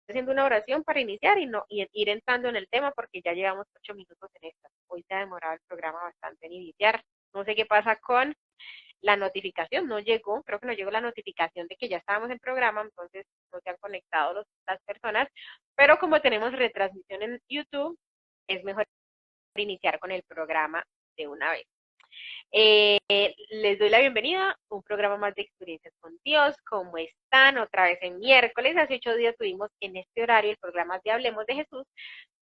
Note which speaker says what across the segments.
Speaker 1: haciendo una oración para iniciar y ir entrando en el tema porque ya llevamos 8 minutos en esta. Hoy se ha demorado el programa bastante en iniciar. No sé qué pasa con la notificación, no llegó, creo que no llegó la notificación de que ya estábamos en programa, entonces no se han conectado las personas, pero como tenemos retransmisión en YouTube, es mejor iniciar con el programa de una vez. Les doy la bienvenida a un programa más de Experiencias con Dios. ¿Cómo están? Otra vez en miércoles, hace 8 días tuvimos en este horario el programa de Hablemos de Jesús,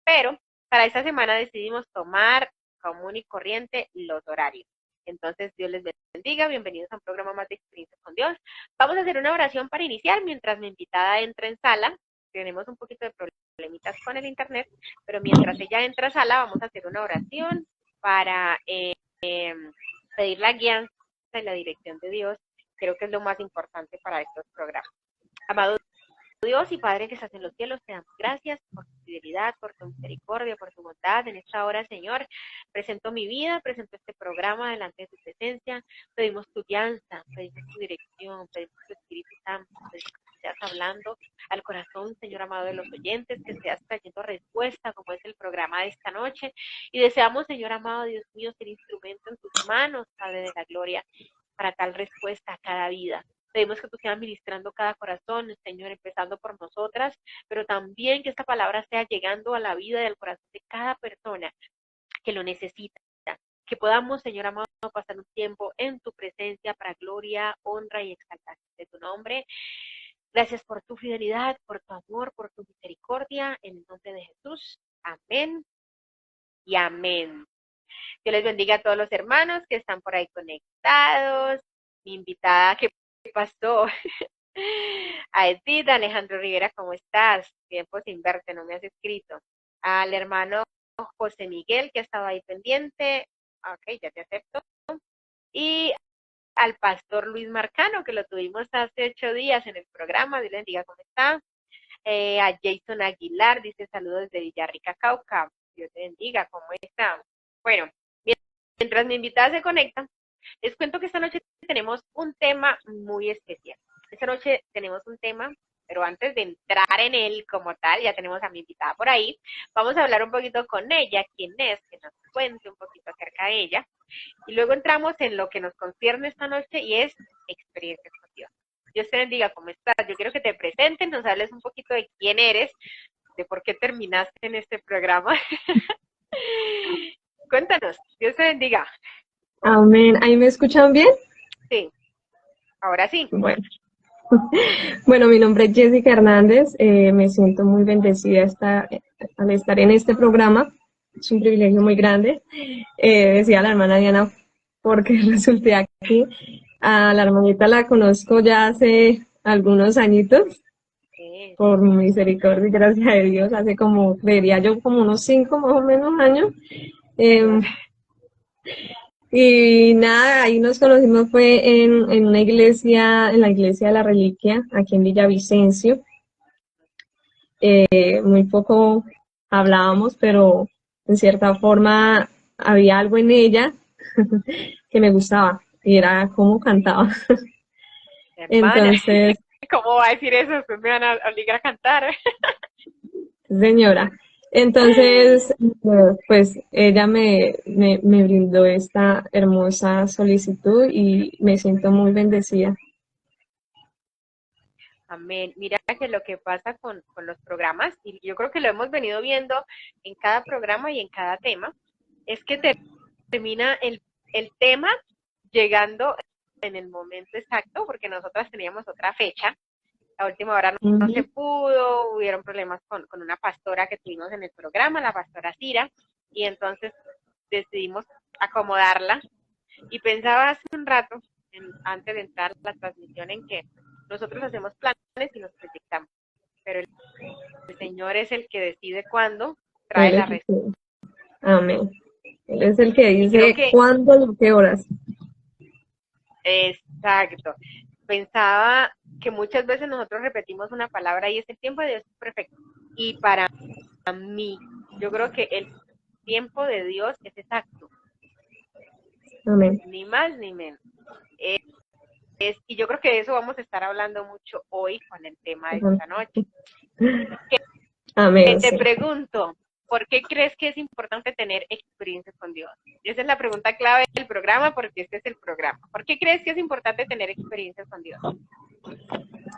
Speaker 1: pero para esta semana decidimos tomar común y corriente los horarios. Entonces, Dios les bendiga, bienvenidos a un programa más de Experiencias con Dios. Vamos a hacer una oración para iniciar mientras mi invitada entra en sala. Tenemos un poquito de problemitas con el internet, pero mientras ella entra a sala, vamos a hacer una oración para pedir la guianza y la dirección de Dios. Creo que es lo más importante para estos programas. Amado Dios y Padre que estás en los cielos, te damos gracias por tu fidelidad, por tu misericordia, por tu bondad. En esta hora, Señor, presento mi vida, presento este programa delante de tu presencia. Pedimos tu guianza, pedimos tu dirección, pedimos tu Espíritu Santo, pedimos que seas hablando al corazón, Señor amado, de los oyentes, que seas trayendo respuesta, como es el programa de esta noche. Y deseamos, Señor amado, Dios mío, ser instrumento en tus manos, Padre de la gloria, para tal respuesta a cada vida. Pedimos que tú seas ministrando cada corazón, Señor, empezando por nosotras, pero también que esta palabra sea llegando a la vida y al corazón de cada persona que lo necesita. Que podamos, Señor amado, pasar un tiempo en tu presencia para gloria, honra y exaltación de tu nombre. Gracias por tu fidelidad, por tu amor, por tu misericordia. En el nombre de Jesús. Amén y amén. Dios les bendiga a todos los hermanos que están por ahí conectados. Mi invitada, ¿qué pasó? A Edith, Alejandro Rivera, ¿cómo estás? Tiempo sin verte, no me has escrito. Al hermano José Miguel, que estaba ahí pendiente. Ok, ya te acepto. Y al pastor Luis Marcano, que lo tuvimos hace 8 días en el programa. Dios les bendiga, ¿cómo está? A Jason Aguilar, dice saludos desde Villarrica, Cauca. Dios te bendiga, ¿cómo está? Bueno, mientras mi invitada se conecta, les cuento que esta noche tenemos un tema muy especial. Esta noche tenemos un tema, pero antes de entrar en él como tal, ya tenemos a mi invitada por ahí. Vamos a hablar un poquito con ella, quién es, que nos cuente un poquito acerca de ella. Y luego entramos en lo que nos concierne esta noche y es experiencias con Dios. Dios te bendiga, ¿cómo estás? Yo quiero que te presentes, nos hables un poquito de quién eres, de por qué terminaste en este programa. Cuéntanos, Dios te bendiga.
Speaker 2: Amén. ¿Ahí me escuchan bien?
Speaker 1: Sí, ahora sí.
Speaker 2: Bueno, bueno, mi nombre es Jessica Hernández. Me siento muy bendecida al estar en este programa. Es un privilegio muy grande. Decía la hermana Diana, porque resulté aquí. A la hermanita la conozco ya hace algunos añitos,
Speaker 1: Sí,
Speaker 2: por misericordia y gracia de Dios, hace como, creería yo, como unos 5 más o menos años.
Speaker 1: Señor.
Speaker 2: Eh, Y nada, ahí nos conocimos fue en una iglesia, en la iglesia de la Reliquia, aquí en Villavicencio. Muy poco hablábamos, pero en cierta forma había algo en ella que me gustaba y era cómo cantaba.
Speaker 1: Hermana,
Speaker 2: Entonces,
Speaker 1: ¿cómo va a decir eso? Después me van a obligar a cantar.
Speaker 2: señora, entonces, pues ella me brindó esta hermosa solicitud y me siento muy bendecida.
Speaker 1: Amén. Mira que lo que pasa con los programas, y yo creo que lo hemos venido viendo en cada programa y en cada tema, es que termina el tema llegando en el momento exacto, porque nosotras teníamos otra fecha. A última hora no se
Speaker 2: Ujú.
Speaker 1: pudo, hubieron problemas con una pastora que tuvimos en el programa, la pastora Cira, y entonces decidimos acomodarla. Y pensaba hace un rato, antes de entrar a la transmisión, en que nosotros hacemos planes y nos proyectamos, pero el Señor es el que decide cuándo trae
Speaker 2: Él
Speaker 1: la
Speaker 2: es el
Speaker 1: respuesta.
Speaker 2: que- Amén. Él es el que
Speaker 1: Y creo
Speaker 2: dice
Speaker 1: que,
Speaker 2: cuándo y qué horas.
Speaker 1: exacto, pensaba que muchas veces nosotros repetimos una palabra y es el tiempo de Dios es perfecto. Y para mí, yo creo que el tiempo de Dios es exacto,
Speaker 2: Amén.
Speaker 1: ni más ni menos. y yo creo que de eso vamos a estar hablando mucho hoy con el tema de
Speaker 2: Ujú.
Speaker 1: esta noche.
Speaker 2: Amén,
Speaker 1: Te
Speaker 2: sí.
Speaker 1: pregunto, ¿por qué crees que es importante tener experiencias con Dios? Esa es la pregunta clave del programa, porque este es el programa. ¿Por qué crees que es importante tener experiencias con Dios?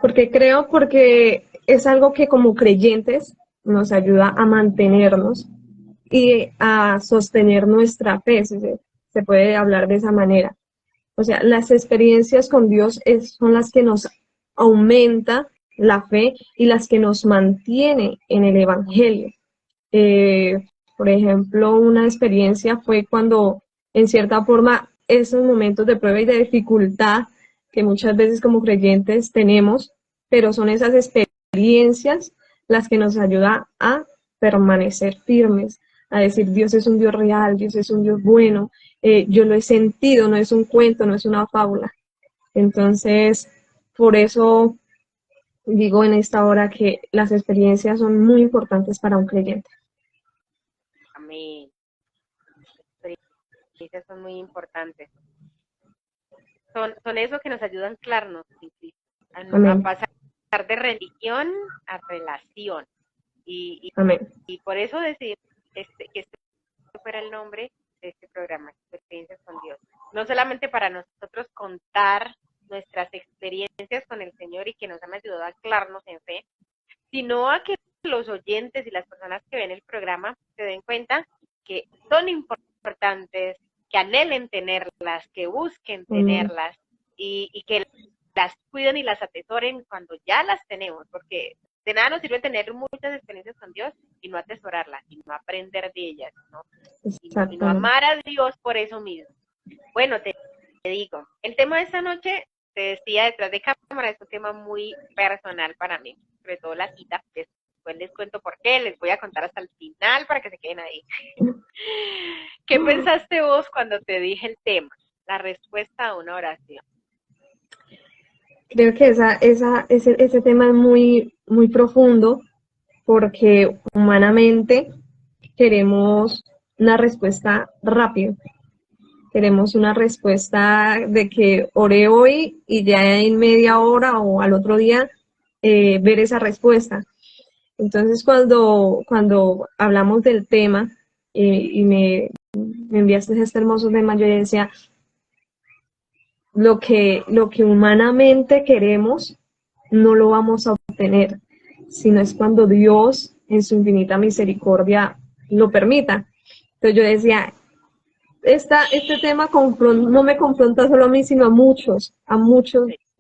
Speaker 2: Porque es algo que como creyentes nos ayuda a mantenernos y a sostener nuestra fe, si se puede hablar de esa manera. O sea, las experiencias con Dios son las que nos aumenta la fe y las que nos mantiene en el Evangelio. Eh, por ejemplo, una experiencia fue cuando, en cierta forma, esos momentos de prueba y de dificultad que muchas veces como creyentes tenemos, pero son esas experiencias las que nos ayudan a permanecer firmes, a decir Dios es un Dios real, Dios es un Dios bueno, yo lo he sentido, no es un cuento, no es una fábula. Entonces, por eso digo en esta hora que las experiencias son muy importantes para un creyente.
Speaker 1: Amén. Las experiencias son muy importantes. Son eso que nos ayuda a anclarnos en Cristo, a
Speaker 2: Amén,
Speaker 1: pasar de religión a relación. Y,
Speaker 2: amén.
Speaker 1: y por eso decidí que este fuera el nombre de este programa, Experiencias con Dios. No solamente para nosotros contar nuestras experiencias con el Señor y que nos han ayudado a anclarnos en fe, sino a que los oyentes y las personas que ven el programa se den cuenta que son importantes, que anhelen tenerlas, que busquen
Speaker 2: Amén.
Speaker 1: tenerlas y que las cuiden y las atesoren cuando ya las tenemos, porque de nada nos sirve tener muchas experiencias con Dios y no atesorarlas, y no aprender de ellas, ¿no? Y no
Speaker 2: Exactamente.
Speaker 1: amar a Dios por eso mismo. Bueno, te digo, el tema de esta noche, te decía detrás de cámara, es un tema muy personal para mí, sobre todo la cita. Después les cuento por qué, les voy a contar hasta el final para que se queden ahí. ¿Qué pensaste vos cuando te dije el tema? La respuesta a una oración.
Speaker 2: Creo que ese tema es muy, muy profundo porque humanamente queremos una respuesta rápida. Queremos una respuesta de que oré hoy y ya en media hora o al otro día ver esa respuesta. Entonces, cuando hablamos del tema y me enviaste este hermoso tema, yo decía, lo que humanamente queremos no lo vamos a obtener, sino es cuando Dios en su infinita misericordia lo permita. Entonces yo decía, este tema no me confronta solo a mí, sino a muchos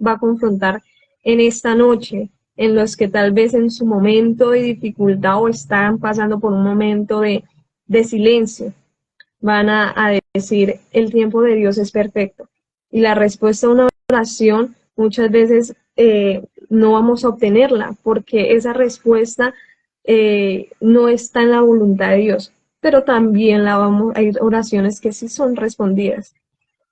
Speaker 2: va a confrontar en esta noche, en los que tal vez en su momento de dificultad o están pasando por un momento de silencio, van a decir, el tiempo de Dios es perfecto. Y la respuesta a una oración muchas veces no vamos a obtenerla, porque esa respuesta no está en la voluntad de Dios, pero también hay oraciones que sí son respondidas.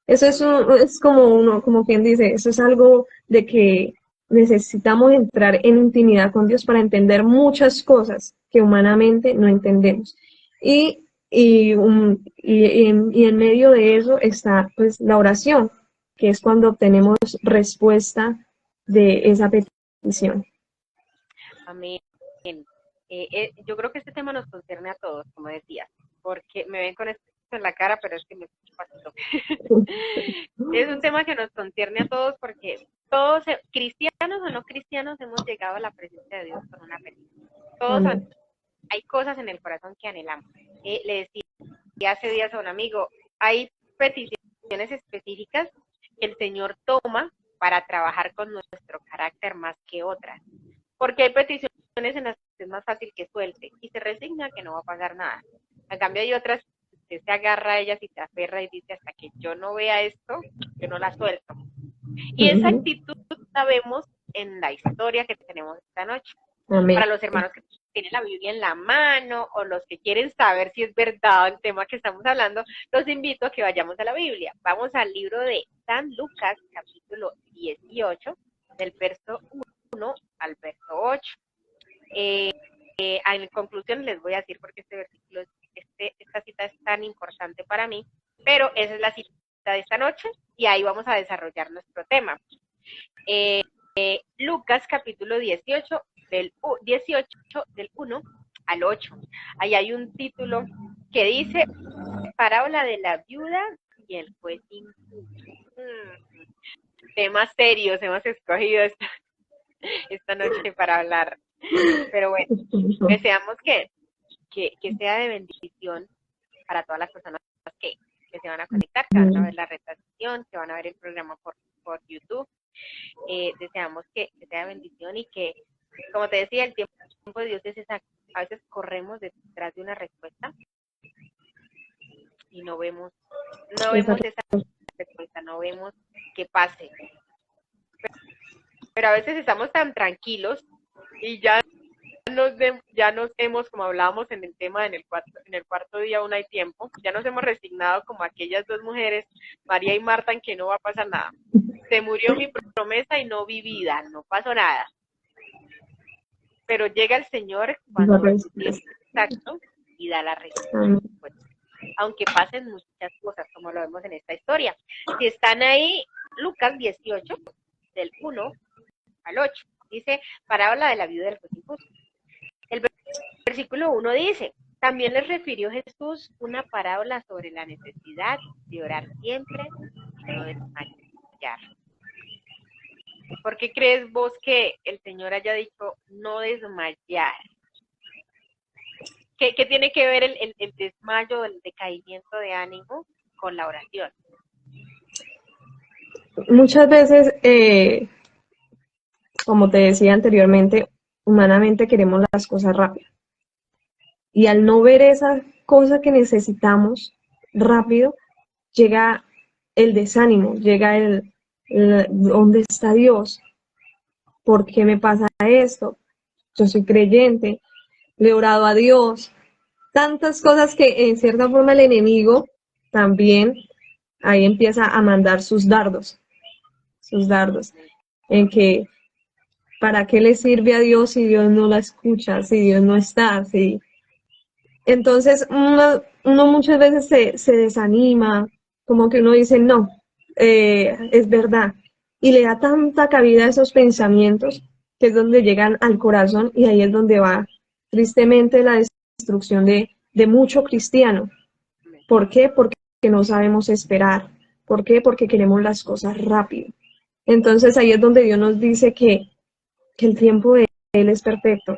Speaker 2: Eso es como quien dice, eso es algo de que necesitamos entrar en intimidad con Dios para entender muchas cosas que humanamente no entendemos. Y en medio de eso está pues la oración, que es cuando obtenemos respuesta de esa petición.
Speaker 1: Amén. Yo creo que este tema nos concierne a todos, como decías, porque me ven con esto en la cara, pero es que me escucho pasito. Es un tema que nos concierne a todos porque todos, cristianos o no cristianos, hemos llegado a la presencia de Dios con una petición. Todos
Speaker 2: Amén.
Speaker 1: hay cosas en el corazón que anhelamos. Le decía hace días a un amigo, hay peticiones específicas que el Señor toma para trabajar con nuestro carácter más que otras. Porque hay peticiones en las que es más fácil que suelte y se resigna que no va a pasar nada. En cambio hay otras que usted se agarra a ellas y se aferra y dice, hasta que yo no vea esto, yo no la suelto. Y esa
Speaker 2: Ujú.
Speaker 1: actitud la vemos en la historia que tenemos esta noche.
Speaker 2: Amén.
Speaker 1: Para los hermanos que tienen la Biblia en la mano o los que quieren saber si es verdad el tema que estamos hablando, los invito a que vayamos a la Biblia. Vamos al libro de San Lucas, capítulo 18, del verso 1 al verso 8. En conclusión les voy a decir por qué este versículo, esta cita es tan importante para mí, pero esa es la cita de esta noche y ahí vamos a desarrollar nuestro tema. Lucas capítulo 18 del 1 al 8. Ahí hay un título que dice parábola de la viuda y el juez injusto. Temas serios hemos escogido esta noche para hablar. Pero bueno, deseamos que sea de bendición para todas las personas que se van a conectar, que van a ver la retransmisión, que van a ver el programa por YouTube. Deseamos que sea de bendición y que, como te decía, el tiempo de Dios es exacto. A veces corremos detrás de una respuesta y no vemos esa respuesta, no vemos que pase. Pero a veces estamos tan tranquilos y ya nos hemos, como hablábamos en el tema en el cuarto día aún hay tiempo, ya nos hemos resignado como aquellas dos mujeres, María y Marta, en que no va a pasar nada. Se murió mi promesa y no vi vida, no pasó nada. Pero llega el Señor cuando es exacto y da la respuesta. Aunque pasen muchas cosas, como lo vemos en esta historia. Si están ahí, Lucas 18, del 1 al 8, dice, parábola de la viuda del juez injusto. El versículo 1 dice, también les refirió Jesús una parábola sobre la necesidad de orar siempre y no desmayar. ¿Por qué crees vos que el Señor haya dicho no desmayar? ¿Qué tiene que ver el desmayo, el decaimiento de ánimo con la oración?
Speaker 2: Muchas veces, como te decía anteriormente, humanamente queremos las cosas rápidas. Y al no ver esa cosa que necesitamos rápido, llega el desánimo, llega ¿dónde está Dios? ¿Por qué me pasa esto? Yo soy creyente, le he orado a Dios. Tantas cosas que en cierta forma el enemigo también ahí empieza a mandar sus dardos, en que ¿para qué le sirve a Dios si Dios no la escucha, si Dios no está? Si... Entonces uno muchas veces se desanima, como que uno dice, no, es verdad, y le da tanta cabida a esos pensamientos que es donde llegan al corazón y ahí es donde va tristemente la destrucción de mucho cristiano. ¿Por qué? Porque no sabemos esperar. ¿Por qué? Porque queremos las cosas rápido. Entonces ahí es donde Dios nos dice que el tiempo de Él es perfecto.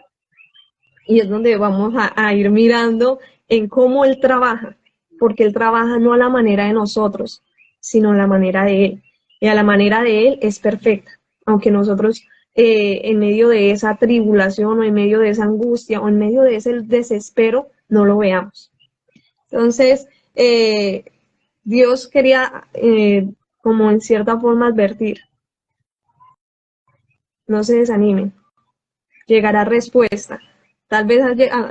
Speaker 2: Y es donde vamos a ir mirando en cómo Él trabaja, porque Él trabaja no a la manera de nosotros, sino a la manera de Él. Y a la manera de Él es perfecta, aunque nosotros en medio de esa tribulación o en medio de esa angustia o en medio de ese desespero no lo veamos. Entonces, Dios quería como en cierta forma advertir, no se desanimen, llegará respuesta. Tal vez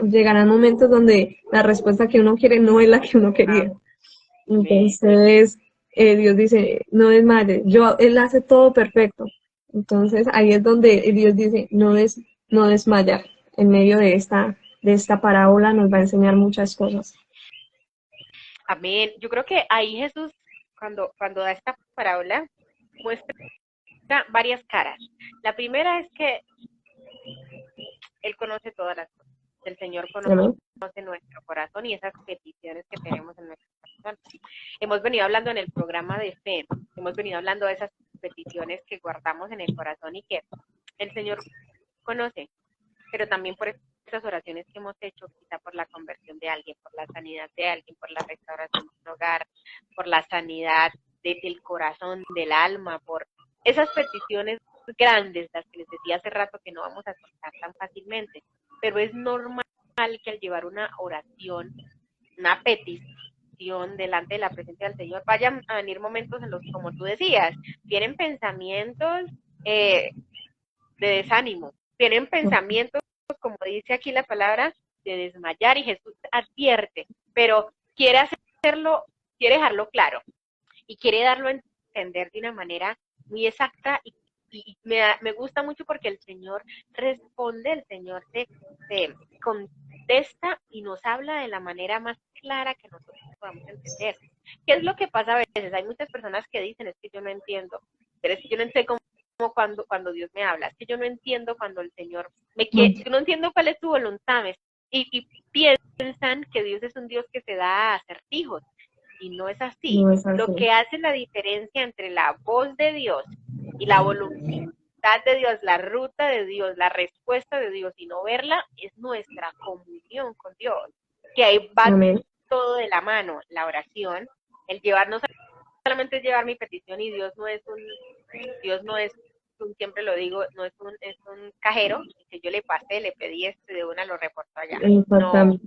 Speaker 2: llegarán momentos donde la respuesta que uno quiere no es la que uno quería. Entonces, Dios dice, no desmayes, Él hace todo perfecto. Entonces, ahí es donde Dios dice, no desmayar. En medio de esta parábola nos va a enseñar muchas cosas.
Speaker 1: Amén. Yo creo que ahí Jesús, cuando da esta parábola, muestra varias caras. La primera es que Él conoce todas las cosas. El Señor conoce nuestro corazón y esas peticiones que tenemos en nuestro corazón. Hemos venido hablando en el programa de fe, hemos venido hablando de esas peticiones que guardamos en el corazón y que el Señor conoce, pero también por esas oraciones que hemos hecho, quizá por la conversión de alguien, por la sanidad de alguien, por la restauración de un hogar, por la sanidad del corazón, del alma, por esas peticiones grandes, las que les decía hace rato que no vamos a soltar tan fácilmente, pero es normal que al llevar una oración, una petición delante de la presencia del Señor, vayan a venir momentos en los, como tú decías, vienen pensamientos de desánimo, vienen pensamientos, como dice aquí la palabra, de desmayar, y Jesús advierte, pero quiere hacerlo, quiere dejarlo claro, y quiere darlo a entender de una manera muy exacta y me gusta mucho porque el Señor responde, el Señor se contesta y nos habla de la manera más clara que nosotros podamos entender. ¿Qué es lo que pasa a veces? Hay muchas personas que dicen, es que yo no entiendo, pero es que yo no sé cómo cuando Dios me habla, es que yo no entiendo cuando el Señor me quiere, yo no entiendo cuál es tu voluntad, y piensan que Dios es un Dios que se da a acertijos, y no es así.
Speaker 2: No es
Speaker 1: Lo
Speaker 2: así.
Speaker 1: que hace la diferencia entre la voz de Dios y la voluntad de Dios, la ruta de Dios, la respuesta de Dios y no verla, es nuestra comunión con Dios, que ahí va
Speaker 2: Amén.
Speaker 1: todo de la mano, la oración, el llevarnos solamente es llevar mi petición, y Dios no es un, siempre lo digo, no es un cajero que yo le pasé, le pedí esto y de una lo reportó allá. No.
Speaker 2: Exactamente.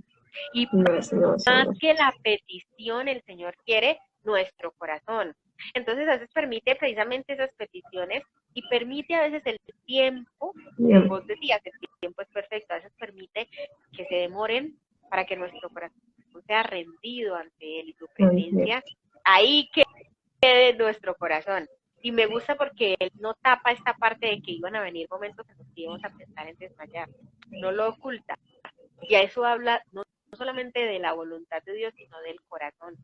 Speaker 1: Y
Speaker 2: No, no,
Speaker 1: más
Speaker 2: Señor.
Speaker 1: que la petición, el Señor quiere nuestro corazón. Entonces a veces permite precisamente esas peticiones, y permite a veces el tiempo,
Speaker 2: Bien.
Speaker 1: vos decías, el tiempo es perfecto, a veces permite que se demoren para que nuestro corazón sea rendido ante Él y su
Speaker 2: Amén.
Speaker 1: presencia ahí quede nuestro corazón. Y me gusta porque Él no tapa esta parte de que iban a venir momentos en los que íbamos a pensar en desmayar, no lo oculta. Y a eso habla no solamente de la voluntad de Dios, sino del corazón.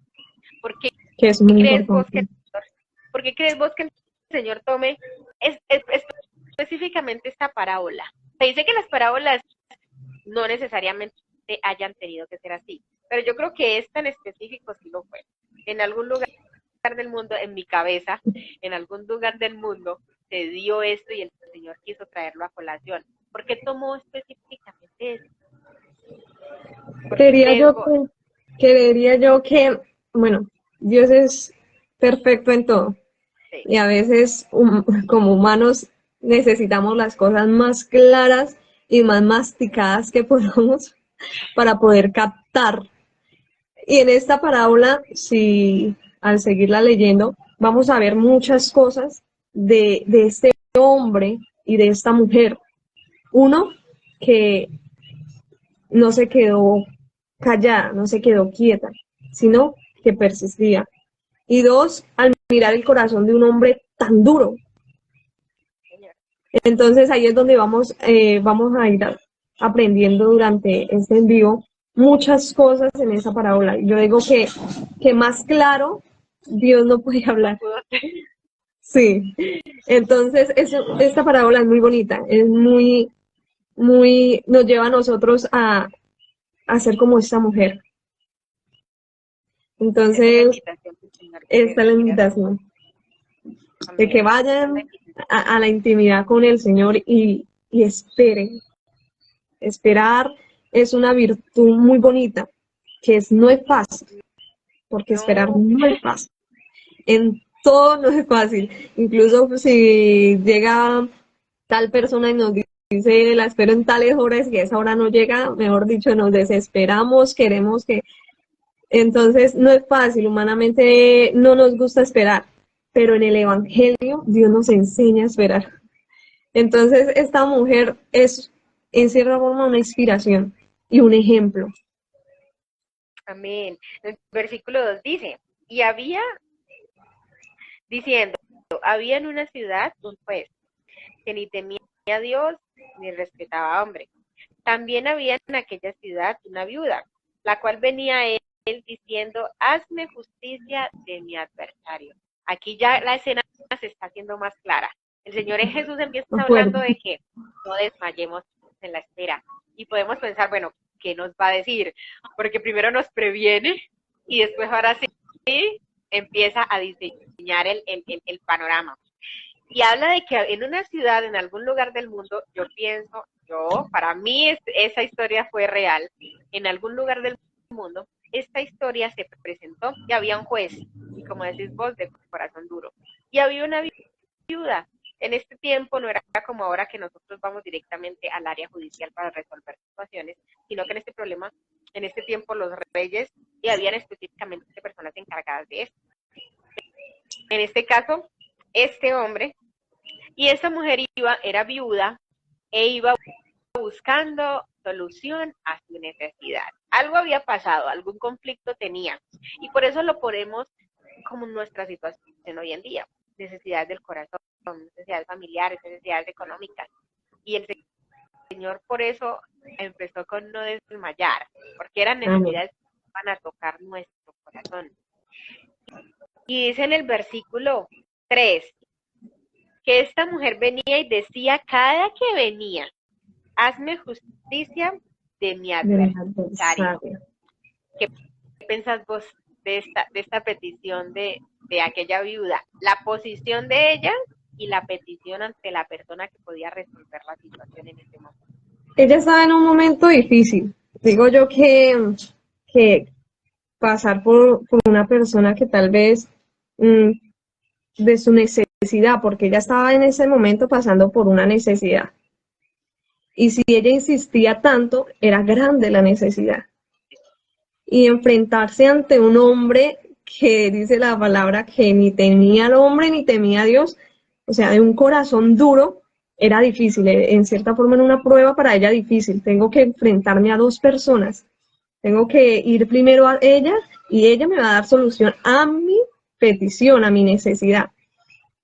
Speaker 1: ¿Por qué
Speaker 2: Que es muy
Speaker 1: crees vos que
Speaker 2: importante.
Speaker 1: ¿Por qué crees vos que el Señor tome específicamente esta parábola? Se dice que las parábolas no necesariamente hayan tenido que ser así, pero yo creo que esta en específico sí lo fue. En algún lugar del mundo, en mi cabeza, en algún lugar del mundo, se dio esto y el Señor quiso traerlo a colación. ¿Por qué tomó específicamente esto? ¿Por qué
Speaker 2: Creería
Speaker 1: crees
Speaker 2: yo
Speaker 1: vos?
Speaker 2: que, creería yo que, bueno, Dios es perfecto en todo.
Speaker 1: Sí,
Speaker 2: Y a veces, como humanos, necesitamos las cosas más claras y más masticadas que podamos para poder captar. Y en esta parábola, si al seguirla leyendo, vamos a ver muchas cosas de este hombre y de esta mujer. Uno, que no se quedó callada, no se quedó quieta, sino que persistía. Y dos, al mirar el corazón de un hombre tan duro.
Speaker 1: Señor.
Speaker 2: Entonces ahí es donde vamos a ir aprendiendo durante este envío muchas cosas en esa parábola. Yo digo que más claro Dios no puede
Speaker 1: No
Speaker 2: hablar.
Speaker 1: pudo ser.
Speaker 2: Sí. Entonces esta parábola es muy bonita, es muy, nos lleva a nosotros a ser como esta mujer.
Speaker 1: Esa es la
Speaker 2: Entonces,
Speaker 1: invitación que el Señor
Speaker 2: esta es la
Speaker 1: quiere hacer.
Speaker 2: invitación, de que
Speaker 1: Amén. Esa es la
Speaker 2: vayan
Speaker 1: invitación.
Speaker 2: a la intimidad con el Señor y esperen. Esperar es una virtud muy bonita, no es fácil, porque esperar
Speaker 1: No,
Speaker 2: no es fácil. En todo no es fácil. Incluso si llega tal persona y nos dice, la espero en tales horas y a esa hora no llega, mejor dicho, nos desesperamos, queremos que... Entonces no es fácil, humanamente no nos gusta esperar, pero en el Evangelio Dios nos enseña a esperar. Entonces esta mujer es en cierta forma una inspiración y un ejemplo.
Speaker 1: amén. El versículo 2 dice, y había, diciendo, había en una ciudad un juez que ni temía a Dios ni respetaba a hombre. También había en aquella ciudad una viuda, la cual venía a él diciendo, hazme justicia de mi adversario. Aquí ya la escena se está haciendo más clara. El Señor Jesús empieza hablando
Speaker 2: Fuerte.
Speaker 1: de que no desmayemos en la espera. Y podemos pensar, bueno, ¿qué nos va a decir? Porque primero nos previene y después ahora sí empieza a diseñar el panorama. Y habla de que en una ciudad, en algún lugar del mundo, para mí esa historia fue real, en algún lugar del mundo, esta historia se presentó y había un juez, y como decís vos, de corazón duro. Y había una viuda. En este tiempo no era como ahora que nosotros vamos directamente al área judicial para resolver situaciones, sino que en este tiempo los reyes, y habían específicamente personas encargadas de esto. En este caso, este hombre y esa mujer era viuda e iba buscando solución a su necesidad. Algo había pasado, algún conflicto tenía. Y por eso lo ponemos como nuestra situación hoy en día. Necesidades del corazón, necesidades familiares, necesidades económicas. Y el Señor por eso empezó con no desmayar, porque eran
Speaker 2: Amén.
Speaker 1: necesidades que van a tocar nuestro corazón. Y dice en el versículo 3, que esta mujer venía y decía cada que venía, hazme justicia de mi
Speaker 2: del
Speaker 1: adversario.
Speaker 2: adversario.
Speaker 1: ¿Qué pensás vos de esta petición de aquella viuda? La posición de ella y la petición ante la persona que podía resolver la situación en ese momento.
Speaker 2: Ella estaba en un momento difícil. Digo yo que pasar por una persona que tal vez de su necesidad, porque ella estaba en ese momento pasando por una necesidad. Y si ella insistía tanto, era grande la necesidad. Y enfrentarse ante un hombre que dice la palabra que ni temía al hombre ni temía a Dios, o sea, de un corazón duro, era difícil, en cierta forma en una prueba para ella difícil. Tengo que enfrentarme a dos personas, tengo que ir primero a ella y ella me va a dar solución a mi petición, a mi necesidad.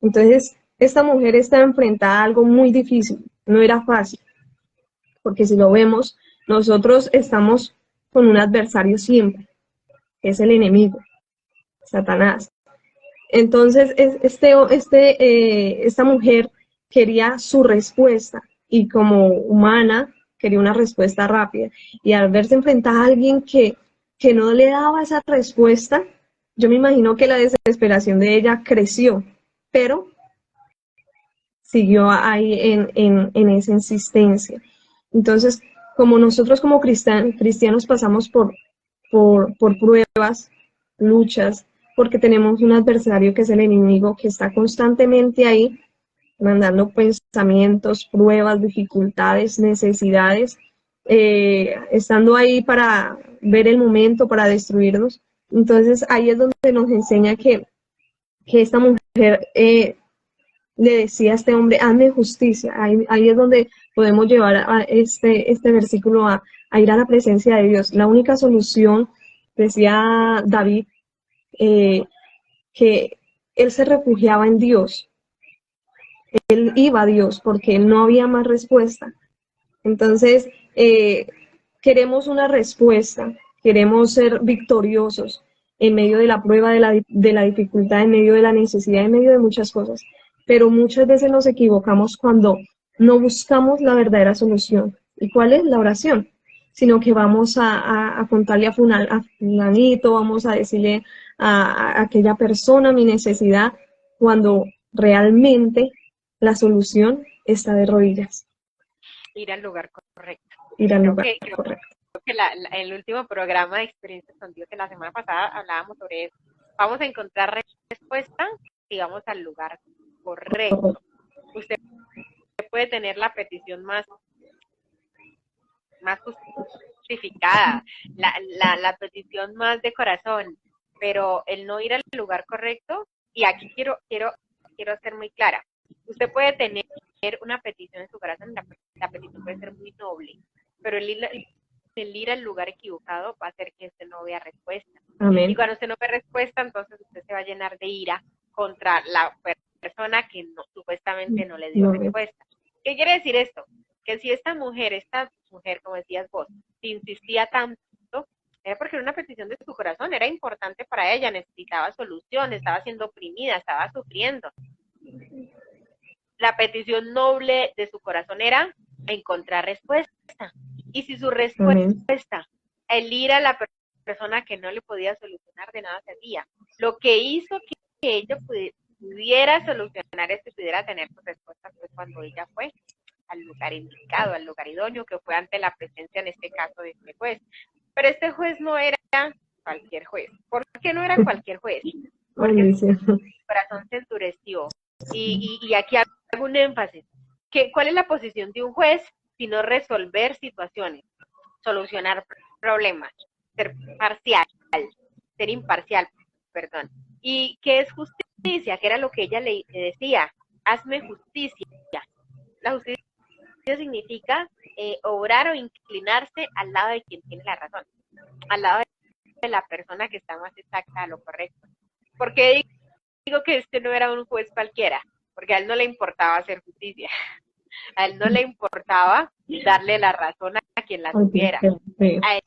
Speaker 2: Entonces, esta mujer está enfrentada a algo muy difícil, no era fácil, porque si lo vemos, nosotros estamos con un adversario siempre, que es el enemigo, Satanás. Entonces, esta mujer quería su respuesta y como humana quería una respuesta rápida. Y al verse enfrentada a alguien que no le daba esa respuesta, yo me imagino que la desesperación de ella creció, pero siguió ahí en esa insistencia. Entonces, como nosotros como cristianos pasamos por pruebas, luchas, porque tenemos un adversario que es el enemigo, que está constantemente ahí, mandando pensamientos, pruebas, dificultades, necesidades, estando ahí para ver el momento, para destruirnos. Entonces ahí es donde nos enseña que esta mujer le decía a este hombre, hazme justicia. Ahí es donde podemos llevar a este versículo a ir a la presencia de Dios. La única solución, decía David, que él se refugiaba en Dios. Él iba a Dios porque no había más respuesta. Entonces, queremos una respuesta, queremos ser victoriosos en medio de la prueba, de la dificultad, en medio de la necesidad, en medio de muchas cosas. Pero muchas veces nos equivocamos cuando no buscamos la verdadera solución. ¿Y cuál es? La oración. Sino que vamos a contarle a fulanito, vamos a decirle a aquella persona mi necesidad, cuando realmente la solución está de rodillas.
Speaker 1: Ir al lugar correcto.
Speaker 2: Ir al
Speaker 1: Creo
Speaker 2: lugar
Speaker 1: que,
Speaker 2: correcto.
Speaker 1: creo que el último programa de Experiencias con Dios de la semana pasada hablábamos sobre eso. Vamos a encontrar respuesta y vamos al lugar correcto. Usted puede tener la petición más justificada, la petición más de corazón, pero el no ir al lugar correcto, y aquí quiero ser muy clara. Usted puede tener una petición en su corazón, la petición puede ser muy noble, pero el ir al lugar equivocado va a hacer que usted no vea respuesta.
Speaker 2: Amén.
Speaker 1: Y cuando usted no ve respuesta, entonces usted se va a llenar de ira contra la persona que supuestamente no le dio respuesta. ¿Qué quiere decir esto? Que si esta mujer, como decías vos, insistía tanto, era porque era una petición de su corazón, era importante para ella, necesitaba solución, estaba siendo oprimida, estaba sufriendo. La petición noble de su corazón era encontrar respuesta. Y si su respuesta, el ir a la persona que no le podía solucionar, de nada servía. Lo que hizo que ella pudiera solucionar esto y pudiera tener sus respuestas fue cuando ella fue al lugar indicado, al lugar idóneo, que fue ante la presencia, en este caso, de este juez. Pero este juez no era cualquier juez. ¿Por qué no era cualquier juez? Porque su corazón se endureció. Y aquí hago un énfasis. ¿Cuál es la posición de un juez? Sino resolver situaciones, solucionar problemas, ser parcial, ser imparcial, perdón. ¿Y qué es justicia? Que era lo que ella le decía, hazme justicia. La justicia significa obrar o inclinarse al lado de quien tiene la razón, al lado de la persona que está más exacta a lo correcto. ¿Por qué digo que este no era un juez cualquiera? Porque a él no le importaba hacer justicia, a él no le importaba darle la razón a quien la tuviera, a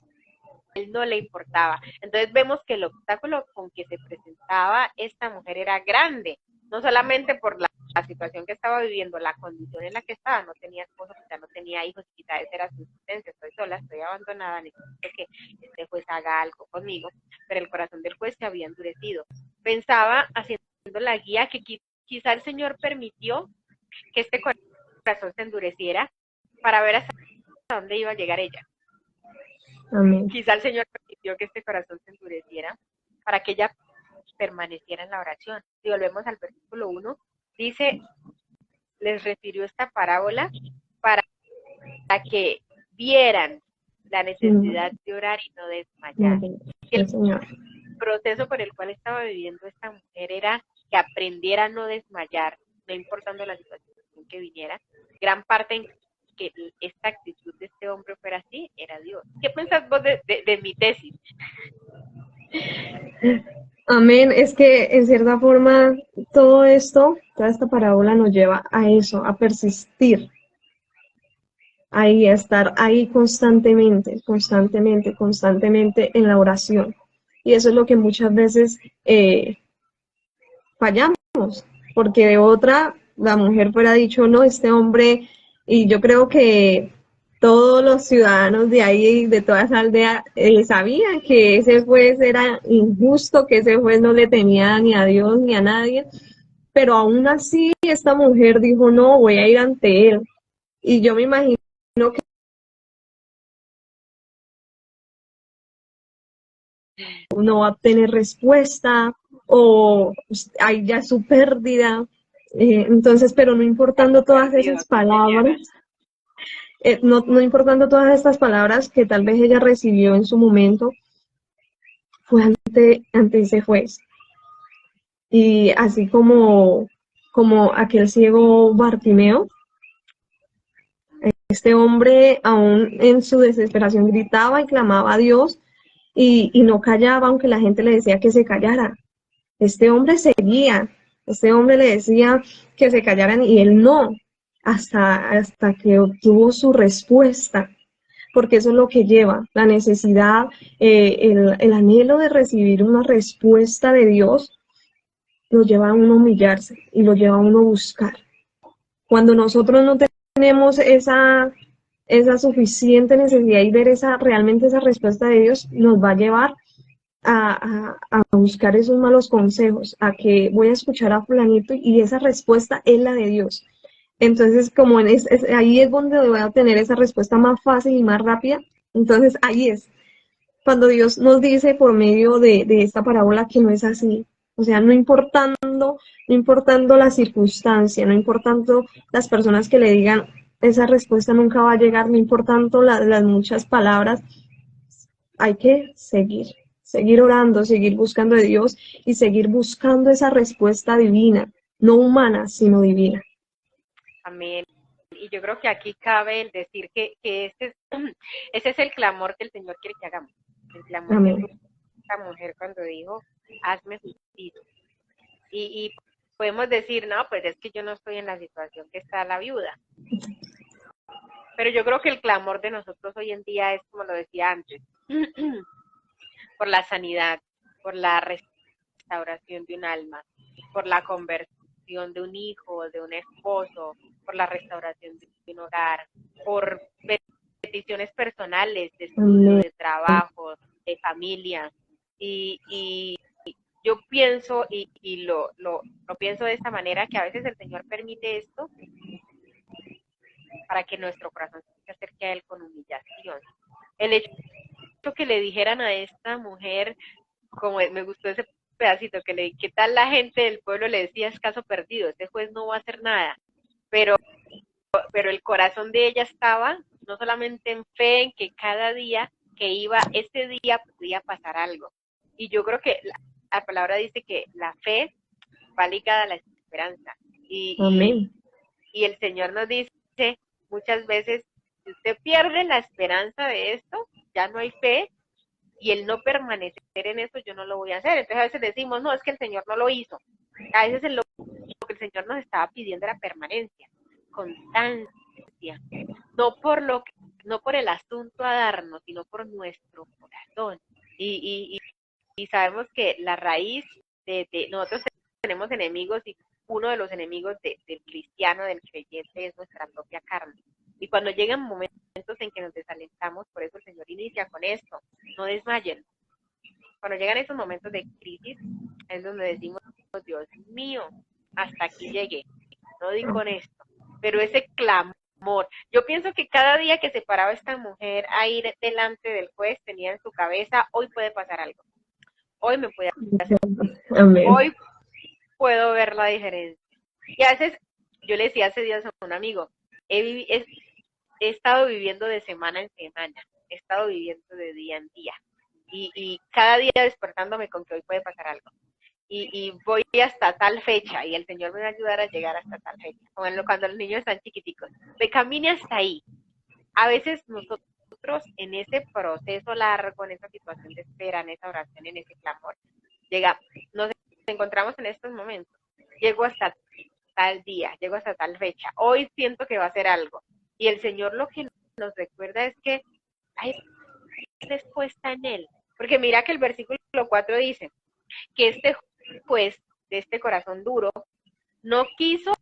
Speaker 1: él no le importaba. Entonces vemos que el obstáculo con que se presentaba esta mujer era grande, no solamente por la situación que estaba viviendo, la condición en la que estaba, no tenía esposo, quizá no tenía hijos, quizá esa era su existencia, estoy sola, estoy abandonada, necesito que este juez haga algo conmigo, pero el corazón del juez se había endurecido. Pensaba, haciendo la guía, que quizá el Señor permitió que este corazón se endureciera para ver hasta dónde iba a llegar ella.
Speaker 2: Amén.
Speaker 1: Quizá el Señor permitió que este corazón se endureciera para que ella permaneciera en la oración. Si volvemos al versículo 1, dice, les refirió esta parábola para que vieran la necesidad de orar y no desmayar. El
Speaker 2: Señor.
Speaker 1: proceso por el cual estaba viviendo esta mujer era que aprendiera a no desmayar, no importando la situación que viniera. Gran parte en que esta actitud de este hombre fuera así, era Dios. ¿Qué pensás vos de mi tesis?
Speaker 2: Amén. Es que en cierta forma todo esto, toda esta parábola nos lleva a eso, a persistir, ahí, a estar ahí constantemente, constantemente, constantemente en la oración. Y eso es lo que muchas veces fallamos, porque de otra, la mujer fuera dicho, no, este hombre, y yo creo que todos los ciudadanos de ahí, de toda esa aldea, sabían que ese juez era injusto, que ese juez no le tenía ni a Dios ni a nadie, pero aún así esta mujer dijo, no, voy a ir ante él. Y yo me imagino que no va a obtener respuesta o ahí ya es su pérdida. Entonces, pero no importando todas esas palabras, no importando todas estas palabras que tal vez ella recibió en su momento, fue ante ese juez. Y así como aquel ciego Bartimeo, este hombre aún en su desesperación gritaba y clamaba a Dios y no callaba, aunque la gente le decía que se callara. Este hombre seguía, este hombre le decía que se callaran y él no, hasta que obtuvo su respuesta, porque eso es lo que lleva, la necesidad, el anhelo de recibir una respuesta de Dios, lo lleva a uno a humillarse y lo lleva a uno a buscar. Cuando nosotros no tenemos esa suficiente necesidad y ver realmente esa respuesta de Dios, nos va a llevar a buscar esos malos consejos, a que voy a escuchar a fulanito y esa respuesta es la de Dios. Entonces, como ahí es donde voy a tener esa respuesta más fácil y más rápida. Entonces, ahí es cuando Dios nos dice por medio de esta parábola que no es así. O sea, no importando la circunstancia, no importando las personas que le digan, esa respuesta nunca va a llegar, no importando las muchas palabras, hay que seguir orando, seguir buscando de Dios y seguir buscando esa respuesta divina, no humana, sino divina.
Speaker 1: Amén. Y yo creo que aquí cabe el decir que ese es el clamor que el Señor quiere que hagamos. El clamor que
Speaker 2: Amén.
Speaker 1: tuvo esta mujer cuando dijo, hazme justicia. Y podemos decir, no, pues es que yo no estoy en la situación que está la viuda. Pero yo creo que el clamor de nosotros hoy en día es, como lo decía antes, por la sanidad, por la restauración de un alma, por la conversión de un hijo, de un esposo, por la restauración de un hogar, por peticiones personales de estudio,
Speaker 2: Amén.
Speaker 1: de trabajo, de familia. Y yo pienso, y lo pienso de esta manera, que a veces el Señor permite esto para que nuestro corazón se acerque a Él con humillación. El hecho que le dijeran a esta mujer, como me gustó ese pedacito, ¿qué tal la gente del pueblo le decía, es caso perdido, este juez no va a hacer nada? Pero el corazón de ella estaba no solamente en fe, en que cada día que iba, ese día podía pasar algo. Y yo creo que la palabra dice que la fe va ligada a la esperanza.
Speaker 2: Amén.
Speaker 1: Y el Señor nos dice muchas veces, si usted pierde la esperanza de esto, ya no hay fe, y el no permanecer en eso, yo no lo voy a hacer. Entonces a veces decimos, no, es que el Señor no lo hizo. A veces lo que el Señor nos estaba pidiendo era permanencia, constancia, no por el asunto a darnos, sino por nuestro corazón. Y sabemos que la raíz de nosotros tenemos enemigos y uno de los enemigos del cristiano, del creyente, es nuestra propia carne. Y cuando llegan momentos en que nos desalentamos, por eso el Señor inicia con esto, no desmayen. Cuando llegan esos momentos de crisis, es donde decimos, Dios mío, hasta aquí llegué, no di con esto, pero ese clamor, yo pienso que cada día que se paraba esta mujer a ir delante del juez, tenía en su cabeza, hoy puede pasar algo, hoy me puede hacer justicia,
Speaker 2: Amén.
Speaker 1: hoy puedo ver la diferencia. Y a veces, yo le decía hace días a un amigo, he estado viviendo de semana en semana, he estado viviendo de día en día, y cada día despertándome con que hoy puede pasar algo. Y voy hasta tal fecha, y el Señor me va a ayudar a llegar hasta tal fecha, cuando los niños están chiquiticos. Me camine hasta ahí. A veces nosotros en ese proceso largo, en esa situación de espera, en esa oración, en ese clamor, nos encontramos en estos momentos. Llego hasta tal día, llego hasta tal fecha. Hoy siento que va a ser algo. Y el Señor lo que nos recuerda es que hay respuesta en Él. Porque mira que el versículo 4 dice que este juez de este corazón duro no quiso,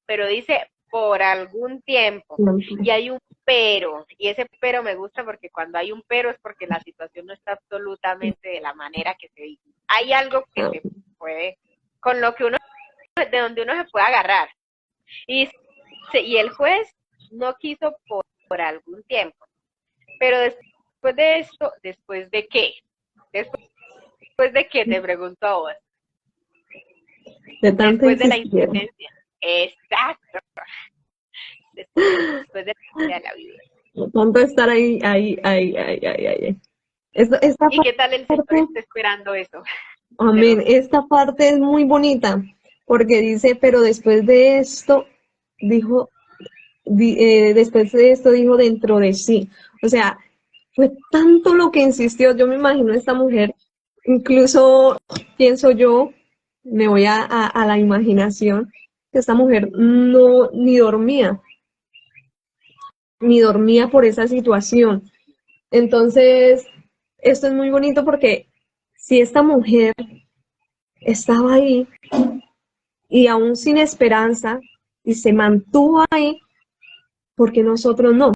Speaker 1: pero dice por algún tiempo. Y hay un pero, y ese pero me gusta porque cuando hay un pero es porque la situación no está absolutamente de la manera que se dice. Hay algo que se puede, con lo que uno, de donde uno se puede agarrar. Y el juez no quiso por algún tiempo. Pero después de esto, ¿después de qué? Después de qué, te pregunto a vos.
Speaker 2: De tanto
Speaker 1: Después de la
Speaker 2: insistir.
Speaker 1: insistencia. Exacto. Después de la vida.
Speaker 2: De tanto estar ahí. Esta
Speaker 1: ¿Y qué tal el Señor
Speaker 2: parte,
Speaker 1: está esperando eso?
Speaker 2: amén, esta parte es muy bonita, porque dice, pero después de esto, dijo, después de esto dijo dentro de sí. O sea, fue tanto lo que insistió, yo me imagino a esta mujer, incluso pienso yo, me voy a la imaginación, que esta mujer no ni dormía por esa situación. Entonces, esto es muy bonito porque si esta mujer estaba ahí y aún sin esperanza y se mantuvo ahí, porque nosotros no.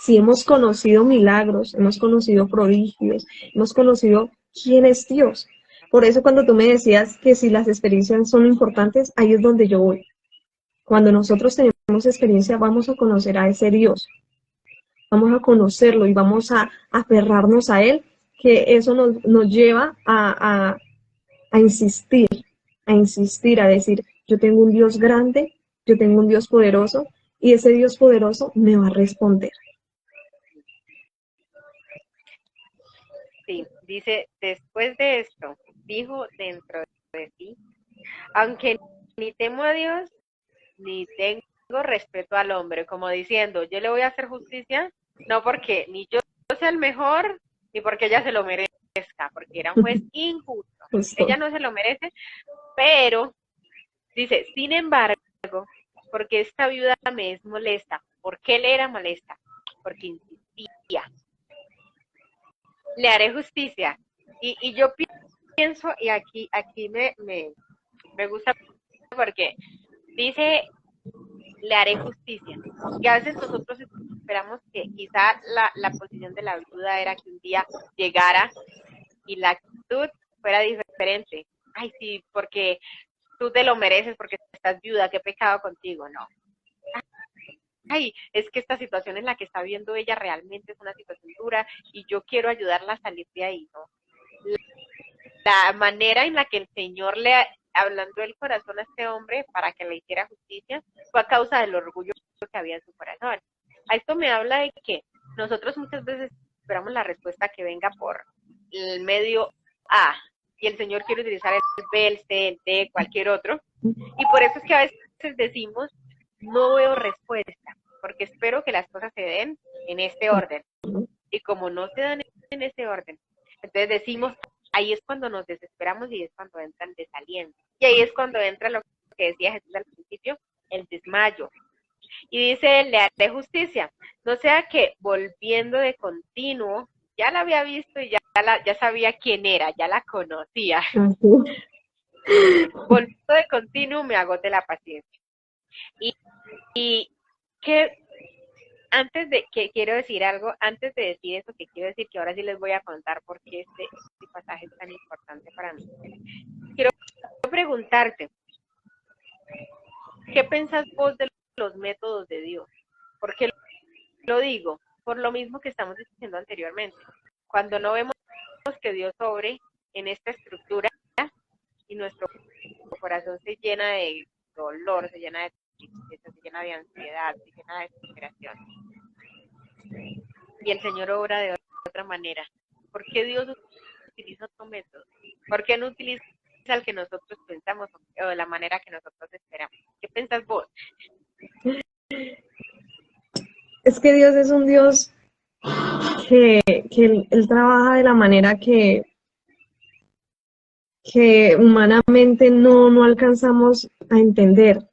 Speaker 2: Si hemos conocido milagros, hemos conocido prodigios, hemos conocido quién es Dios. Por eso cuando tú me decías que si las experiencias son importantes, ahí es donde yo voy. Cuando nosotros tenemos experiencia, vamos a conocer a ese Dios. Vamos a conocerlo y vamos a aferrarnos a Él, que eso nos lleva a insistir, a decir, yo tengo un Dios grande, yo tengo un Dios poderoso, y ese Dios poderoso me va a responder.
Speaker 1: Sí, dice, después de esto, dijo dentro de sí, aunque ni temo a Dios, ni tengo respeto al hombre, como diciendo, yo le voy a hacer justicia, no porque ni yo sea el mejor, ni porque ella se lo merezca, porque era un juez injusto.
Speaker 2: Justo.
Speaker 1: Ella no se lo merece, pero, dice, sin embargo, porque esta viuda me es molesta. ¿Por qué le era molesta? Porque insistía. Le haré justicia. Y yo pienso, y aquí me gusta porque dice, le haré justicia. Y a veces nosotros esperamos que quizá la posición de la viuda era que un día llegara y la actitud fuera diferente. Ay, sí, porque tú te lo mereces, porque estás viuda, qué pecado contigo, no. Ay, es que esta situación en la que está viendo ella realmente es una situación dura y yo quiero ayudarla a salir de ahí, ¿no? La manera en la que el Señor le hablando el corazón a este hombre para que le hiciera justicia fue a causa del orgullo que había en su corazón. A esto me habla de que nosotros muchas veces esperamos la respuesta que venga por el medio A y el Señor quiere utilizar el B, el C, el D, cualquier otro. Y por eso es que a veces decimos, no veo respuesta, porque espero que las cosas se den en este orden. Y como no se dan en ese orden, entonces decimos, ahí es cuando nos desesperamos y es cuando entra el desaliento. Y ahí es cuando entra lo que decía Jesús al principio, el desmayo. Y dice, le haré justicia. No sea que volviendo de continuo, ya la había visto y ya sabía quién era, ya la conocía. Volto de continuo me agote la paciencia. Y, y que que quiero decir algo, antes de decir eso que quiero decir, que ahora sí les voy a contar por qué este pasaje es tan importante para mí. Quiero preguntarte, ¿qué pensás vos de los métodos de Dios? ¿Por qué lo digo? Por lo mismo que estamos diciendo anteriormente. Cuando no vemos que Dios sobre en esta estructura y nuestro corazón se llena de dolor, se llena de tristeza, se llena de ansiedad, se llena de desesperación. Y el Señor obra de otra manera. ¿Por qué Dios utiliza otro método? ¿Por qué no utiliza el que nosotros pensamos o de la manera que nosotros esperamos? ¿Qué pensás vos?
Speaker 2: Es que Dios es un Dios que él trabaja de la manera que humanamente no alcanzamos a entender.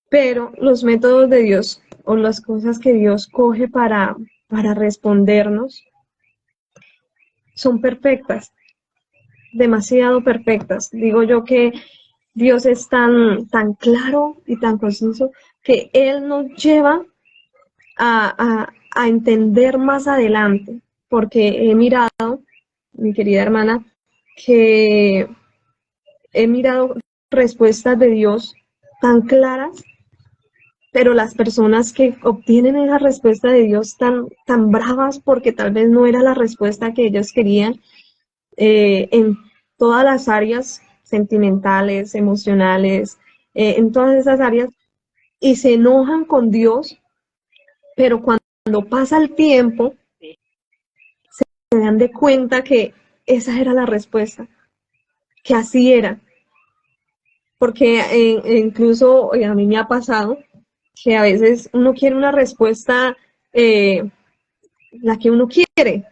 Speaker 2: Pero los métodos de Dios o las cosas que Dios coge para respondernos son perfectas, demasiado perfectas. Digo yo que Dios es tan claro y tan conciso que Él nos lleva a entender más adelante, porque he mirado, mi querida hermana, que he mirado respuestas de Dios tan claras, pero las personas que obtienen esa respuesta de Dios tan bravas porque tal vez no era la respuesta que ellos querían, en todas las áreas sentimentales, emocionales, en todas esas áreas, y se enojan con Dios, pero cuando pasa el tiempo,
Speaker 1: Sí.
Speaker 2: se dan de cuenta que esa era la respuesta, que así era. Porque incluso a mí me ha pasado que a veces uno quiere una respuesta, la que uno quiere,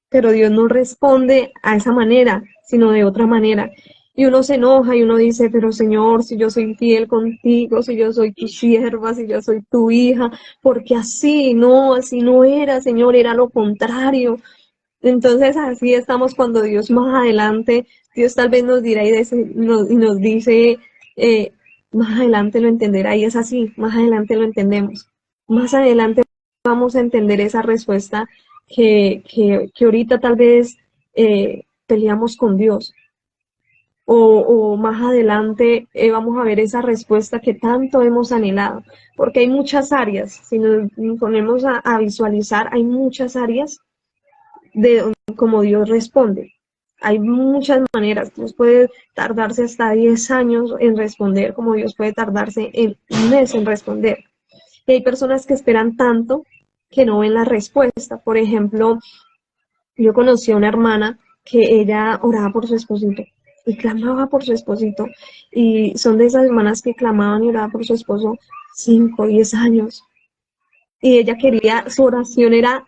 Speaker 2: pero Dios no responde a esa manera, sino de otra manera. Y uno se enoja y uno dice, pero Señor, si yo soy fiel contigo, si yo soy tu sierva, si yo soy tu hija, porque así no era, Señor, era lo contrario. Entonces así estamos cuando Dios más adelante, Dios tal vez nos dirá y nos dice, eh, más adelante lo entenderá y es así, más adelante lo entendemos. Más adelante vamos a entender esa respuesta que ahorita tal vez peleamos con Dios. O más adelante vamos a ver esa respuesta que tanto hemos anhelado, porque hay muchas áreas, si nos ponemos a visualizar, hay muchas áreas de cómo Dios responde. Hay muchas maneras. Dios puede tardarse hasta 10 años en responder, como Dios puede tardarse en un mes en responder. Y hay personas que esperan tanto que no ven la respuesta. Por ejemplo, yo conocí a una hermana que ella oraba por su esposito y clamaba por su esposito. Y son de esas hermanas que clamaban y oraban por su esposo 5, 10 años. Y ella quería, su oración era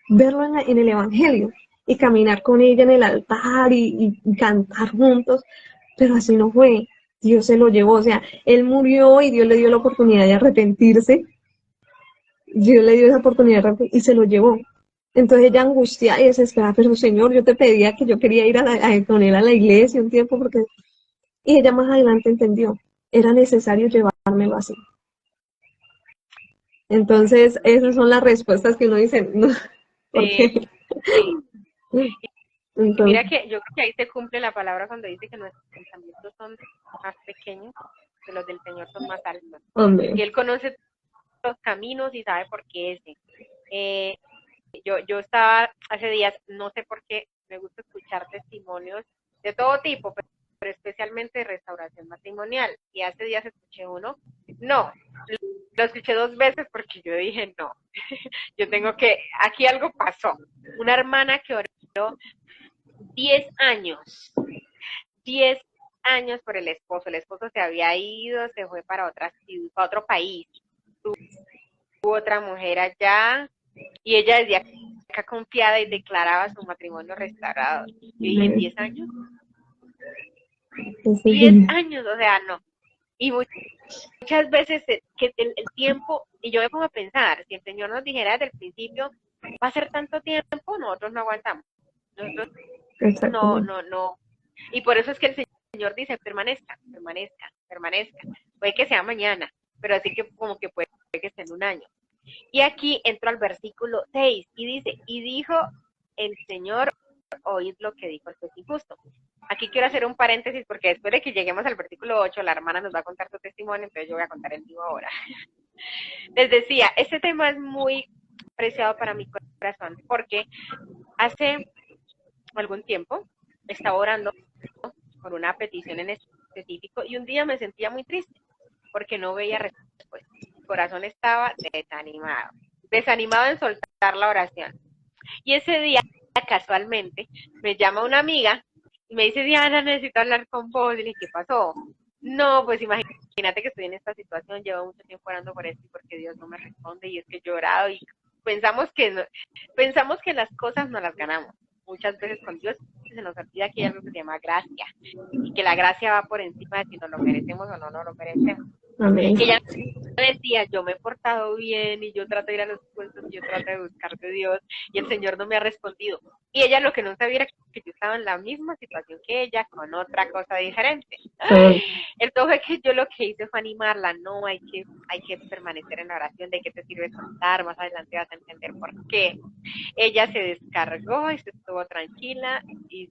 Speaker 2: verlo en el Evangelio y caminar con ella en el altar y cantar juntos, pero así no fue. Dios se lo llevó, o sea, él murió y Dios le dio la oportunidad de arrepentirse, Dios le dio esa oportunidad de arrepentirse y se lo llevó. Entonces ella angustiada y desesperada, pero Señor, yo te pedía que yo quería ir con él a la iglesia un tiempo, porque... Y ella más adelante entendió, era necesario llevármelo así. Entonces, esas son las respuestas que uno dice, no, ¿por
Speaker 1: Sí,
Speaker 2: qué?
Speaker 1: sí. Y mira
Speaker 2: Entonces,
Speaker 1: que yo creo que ahí se cumple la palabra cuando dice que nuestros pensamientos son más pequeños, que los del Señor son más altos.
Speaker 2: hombre,
Speaker 1: Y Él conoce los caminos y sabe por qué ese. Eh, yo estaba hace días, no sé por qué, me gusta escuchar testimonios de todo tipo, pero especialmente de restauración matrimonial. Y hace días escuché uno, no, lo escuché 2 veces porque yo dije, no, yo tengo que, aquí algo pasó. Una hermana que oró 10 años, 10 años por el esposo se había ido, se fue para para otro país, tuvo otra mujer allá, y ella desde acá confiada y declaraba su matrimonio restaurado. Yo dije, 10 años,
Speaker 2: eso
Speaker 1: 10
Speaker 2: sí,
Speaker 1: años, o sea, no. Y muchas veces que el tiempo, y yo me pongo a pensar, si el Señor nos dijera desde el principio, va a ser tanto tiempo, nosotros no aguantamos. Nosotros
Speaker 2: exactamente.
Speaker 1: no. Y por eso es que el Señor dice, permanezca, permanezca, permanezca. Puede que sea mañana, pero así que como que puede que esté en un año. Y aquí entro al versículo 6 y dice, y dijo el Señor, oíd lo que dijo el juez injusto. Aquí quiero hacer un paréntesis porque después de que lleguemos al versículo 8, la hermana nos va a contar su testimonio, entonces yo voy a contar el mío ahora. Les decía, este tema es muy preciado para mi corazón porque hace algún tiempo estaba orando por una petición en específico y un día me sentía muy triste porque no veía respuesta. Mi corazón estaba desanimado en soltar la oración. Y ese día, casualmente, me llama una amiga y me dice, Diana, necesito hablar con vos. Y le dije, ¿qué pasó? No, pues imagínate que estoy en esta situación, llevo mucho tiempo orando por esto y porque Dios no me responde y es que he llorado y pensamos que las cosas no las ganamos. Muchas veces con Dios se nos olvida que hay algo que se llama gracia y que la gracia va por encima de si nos lo merecemos o no nos lo merecemos.
Speaker 2: Amén.
Speaker 1: Y ella decía, yo me he portado bien y yo trato de ir a los cultos y yo trato de buscar de Dios y el Señor no me ha respondido. Y ella lo que no sabía era que yo estaba en la misma situación que ella con otra cosa diferente. El todo es que yo lo que hice fue animarla, no, hay que permanecer en la oración, de qué te sirve contar, más adelante vas a entender por qué. Ella se descargó y se estuvo tranquila y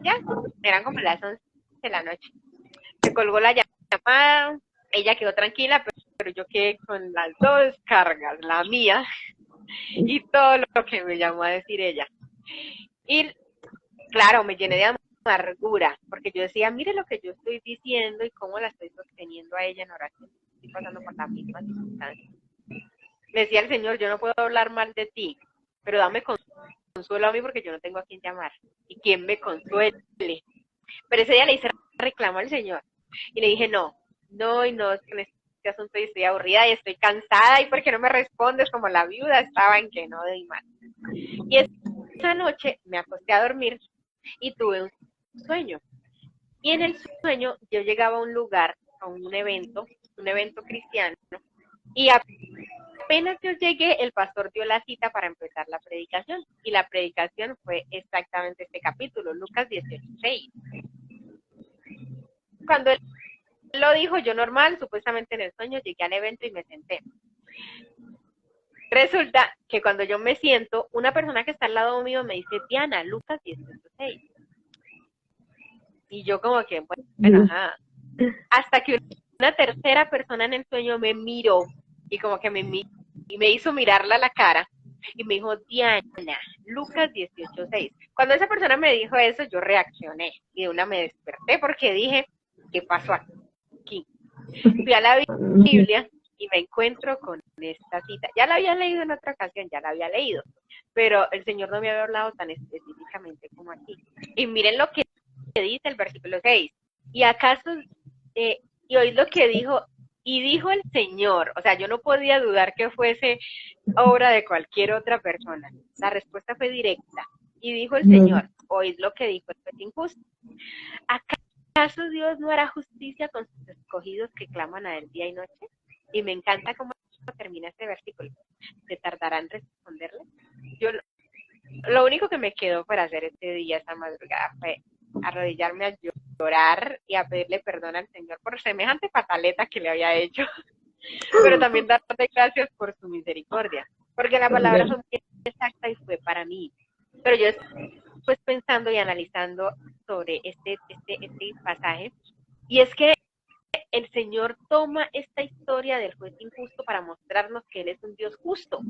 Speaker 1: ya, eran como las 11 de la noche. Se colgó la llamada, ella quedó tranquila, pero yo quedé con las dos cargas, la mía y todo lo que me llamó a decir ella. Y claro, me llené de amargura, porque yo decía, mire lo que yo estoy diciendo y cómo la estoy sosteniendo a ella en oración. Estoy pasando por la misma circunstancia. Me decía el Señor, yo no puedo hablar mal de ti, pero dame consuelo a mí porque yo no tengo a quien llamar. ¿Y quién me consuele? Pero ese día le hice reclamo al Señor. Y le dije, no, es que en este asunto estoy aburrida y estoy cansada y porque no me respondes como la viuda estaba en que no di mal. Y esa noche me acosté a dormir y tuve un sueño. Y en el sueño yo llegaba a un lugar, a un evento cristiano, y apenas yo llegué, el pastor dio la cita para empezar la predicación. Y la predicación fue exactamente este capítulo, Lucas 18:6. Cuando él lo dijo, yo normal, supuestamente en el sueño, llegué al evento y me senté. Resulta que cuando yo me siento, una persona que está al lado mío me dice, Diana, Lucas 18:6. Y yo como que, bueno, ajá. Hasta que una tercera persona en el sueño me miró y como que me hizo mirarla a la cara y me dijo, Diana, Lucas 18:6. Cuando esa persona me dijo eso, yo reaccioné y de una me desperté porque dije, ¿qué pasó aquí? Fui a la Biblia y me encuentro con esta cita. Ya la había leído en otra ocasión, ya la había leído, pero el Señor no me había hablado tan específicamente como aquí. Y miren lo que dice el versículo 6. ¿Y acaso, y oíd lo que dijo, y dijo el Señor? O sea, yo no podía dudar que fuese obra de cualquier otra persona. La respuesta fue directa. Y dijo el Señor, oíd lo que dijo el juez injusto. ¿Acaso Dios no hará justicia con sus escogidos que claman a él día y noche? Y me encanta cómo termina este versículo. ¿Se tardará en responderle? Yo lo único que me quedó para hacer este día, esta madrugada, fue arrodillarme a llorar y a pedirle perdón al Señor por semejante pataleta que le había hecho, pero también darle gracias por su misericordia, porque la palabra fue muy exacta y fue para mí. Pero yo después pensando y analizando sobre este pasaje, y es que el Señor toma esta historia del juez injusto para mostrarnos que Él es un Dios justo,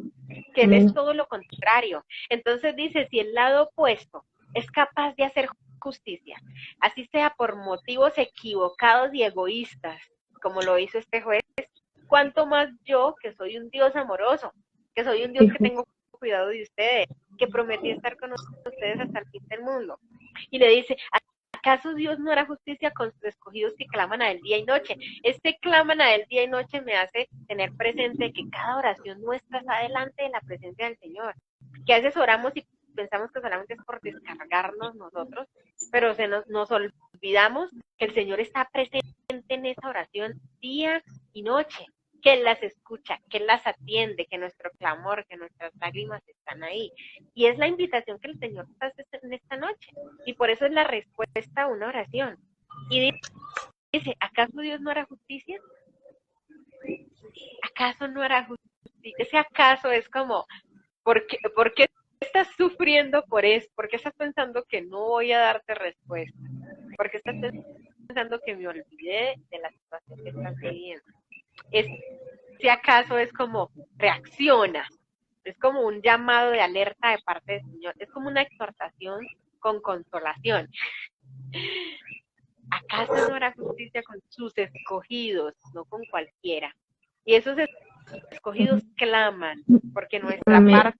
Speaker 1: que Él es todo lo contrario. Entonces dice, si el lado opuesto es capaz de hacer justicia, así sea por motivos equivocados y egoístas, como lo hizo este juez, cuánto más yo, que soy un Dios amoroso, que soy un Dios que tengo cuidado de ustedes, que prometí estar con ustedes hasta el fin del mundo. Y le dice, ¿acaso Dios no hará justicia con sus escogidos que claman a él día y noche? Este claman a él día y noche me hace tener presente que cada oración nuestra está delante de la presencia del Señor. Que a veces oramos y pensamos que solamente es por descargarnos nosotros, pero nos olvidamos que el Señor está presente en esa oración día y noche. que Él las escucha, que Él las atiende, que nuestro clamor, que nuestras lágrimas están ahí. Y es la invitación que el Señor nos hace en esta noche. Y por eso es la respuesta a una oración. Y dice, ¿acaso Dios no hará justicia? ¿Acaso no hará justicia? Ese acaso es como, ¿por qué estás sufriendo por eso? ¿Por qué estás pensando que no voy a darte respuesta? ¿Por qué estás pensando que me olvidé de la situación que estás viviendo? Si acaso es como reacciona, es como un llamado de alerta de parte del Señor, es como una exhortación con consolación. ¿Acaso no hará justicia con sus escogidos, no con cualquiera? Y esos escogidos claman, porque nuestra
Speaker 2: Amén.
Speaker 1: parte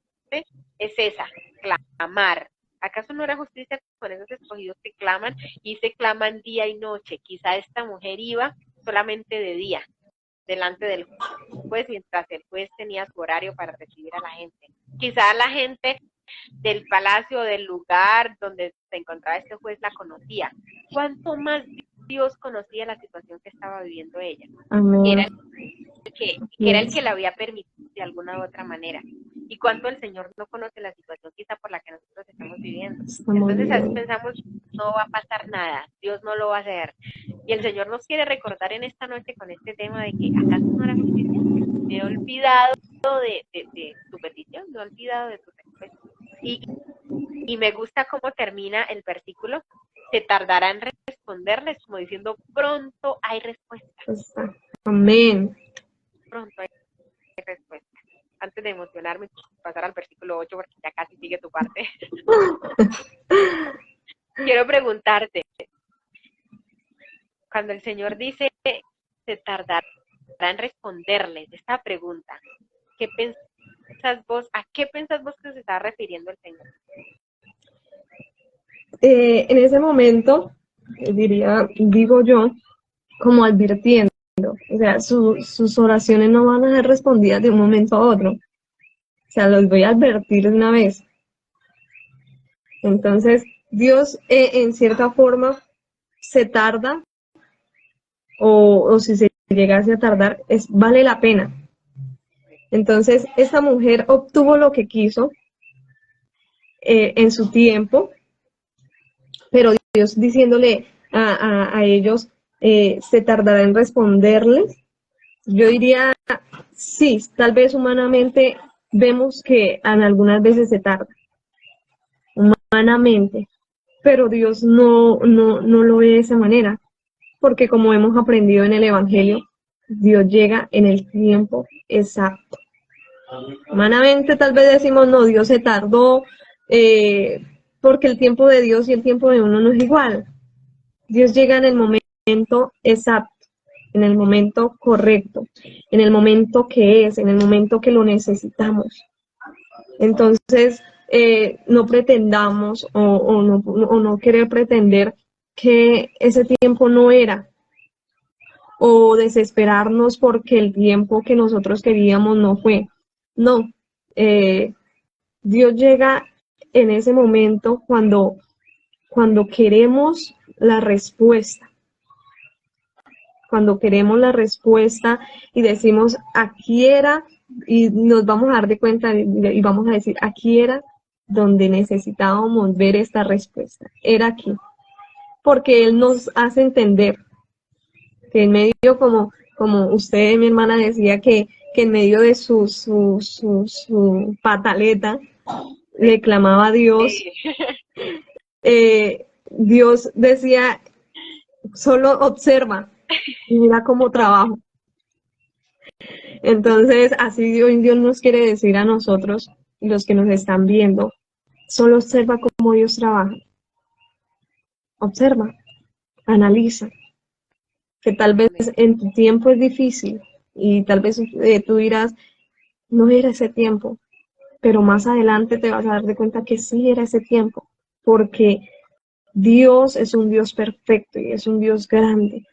Speaker 1: es esa, clamar. ¿Acaso no hará justicia con esos escogidos que claman y se claman día y noche? Quizá esta mujer iba solamente de día, delante del juez, mientras el juez tenía su horario para recibir a la gente. Quizá la gente del palacio, del lugar donde se encontraba este juez la conocía. ¿Cuánto más Dios conocía la situación que estaba viviendo ella?
Speaker 2: Amén.
Speaker 1: Que era el que la había permitido de alguna u otra manera. Y cuánto el Señor no conoce la situación quizá por la que nosotros estamos viviendo. Entonces a veces pensamos, no va a pasar nada, Dios no lo va a hacer. Y el Señor nos quiere recordar en esta noche con este tema de que ¿acaso no era justicia? Me he olvidado de tu petición, me he olvidado de tu respuesta. Y me gusta cómo termina el versículo, se tardará en responderles, como diciendo, pronto hay respuesta.
Speaker 2: Amén.
Speaker 1: Pronto hay respuesta. Antes de emocionarme, pasar al versículo 8, porque ya casi sigue tu parte. Quiero preguntarte, cuando el Señor dice, se tardará en responderles esta pregunta, ¿qué pensás vos? ¿A qué pensás vos que se está refiriendo el Señor?
Speaker 2: En ese momento, digo yo, como advirtiendo, o sea, sus oraciones no van a ser respondidas de un momento a otro. O sea, los voy a advertir de una vez. Entonces, Dios, en cierta forma, se tarda, o si se llegase a tardar, vale la pena. Entonces, esta mujer obtuvo lo que quiso en su tiempo, pero Dios diciéndole a ellos, se tardará en responderles. Yo diría, sí, tal vez humanamente vemos que en algunas veces se tarda, humanamente, pero Dios no lo ve de esa manera, porque como hemos aprendido en el Evangelio, Dios llega en el tiempo exacto. Humanamente tal vez decimos, no, Dios se tardó, porque el tiempo de Dios y el tiempo de uno no es igual. Dios llega en el momento exacto, en el momento correcto, en el momento que es, en el momento que lo necesitamos. Entonces, no pretendamos o no querer pretender que ese tiempo no era, o desesperarnos porque el tiempo que nosotros queríamos no fue. No, Dios llega en ese momento cuando queremos la respuesta. Cuando queremos la respuesta y decimos, aquí era, y nos vamos a dar de cuenta y vamos a decir, aquí era donde necesitábamos ver esta respuesta. Era aquí. Porque Él nos hace entender que en medio, como usted, mi hermana, decía, que en medio de su pataleta le clamaba a Dios, Dios decía, solo observa y mira cómo trabajo. Entonces, así Dios nos quiere decir a nosotros, los que nos están viendo, solo observa cómo Dios trabaja. Observa, analiza, que tal vez en tu tiempo es difícil y tal vez tú dirás, no era ese tiempo, pero más adelante te vas a dar de cuenta que sí era ese tiempo, porque Dios es un Dios perfecto y es un Dios grande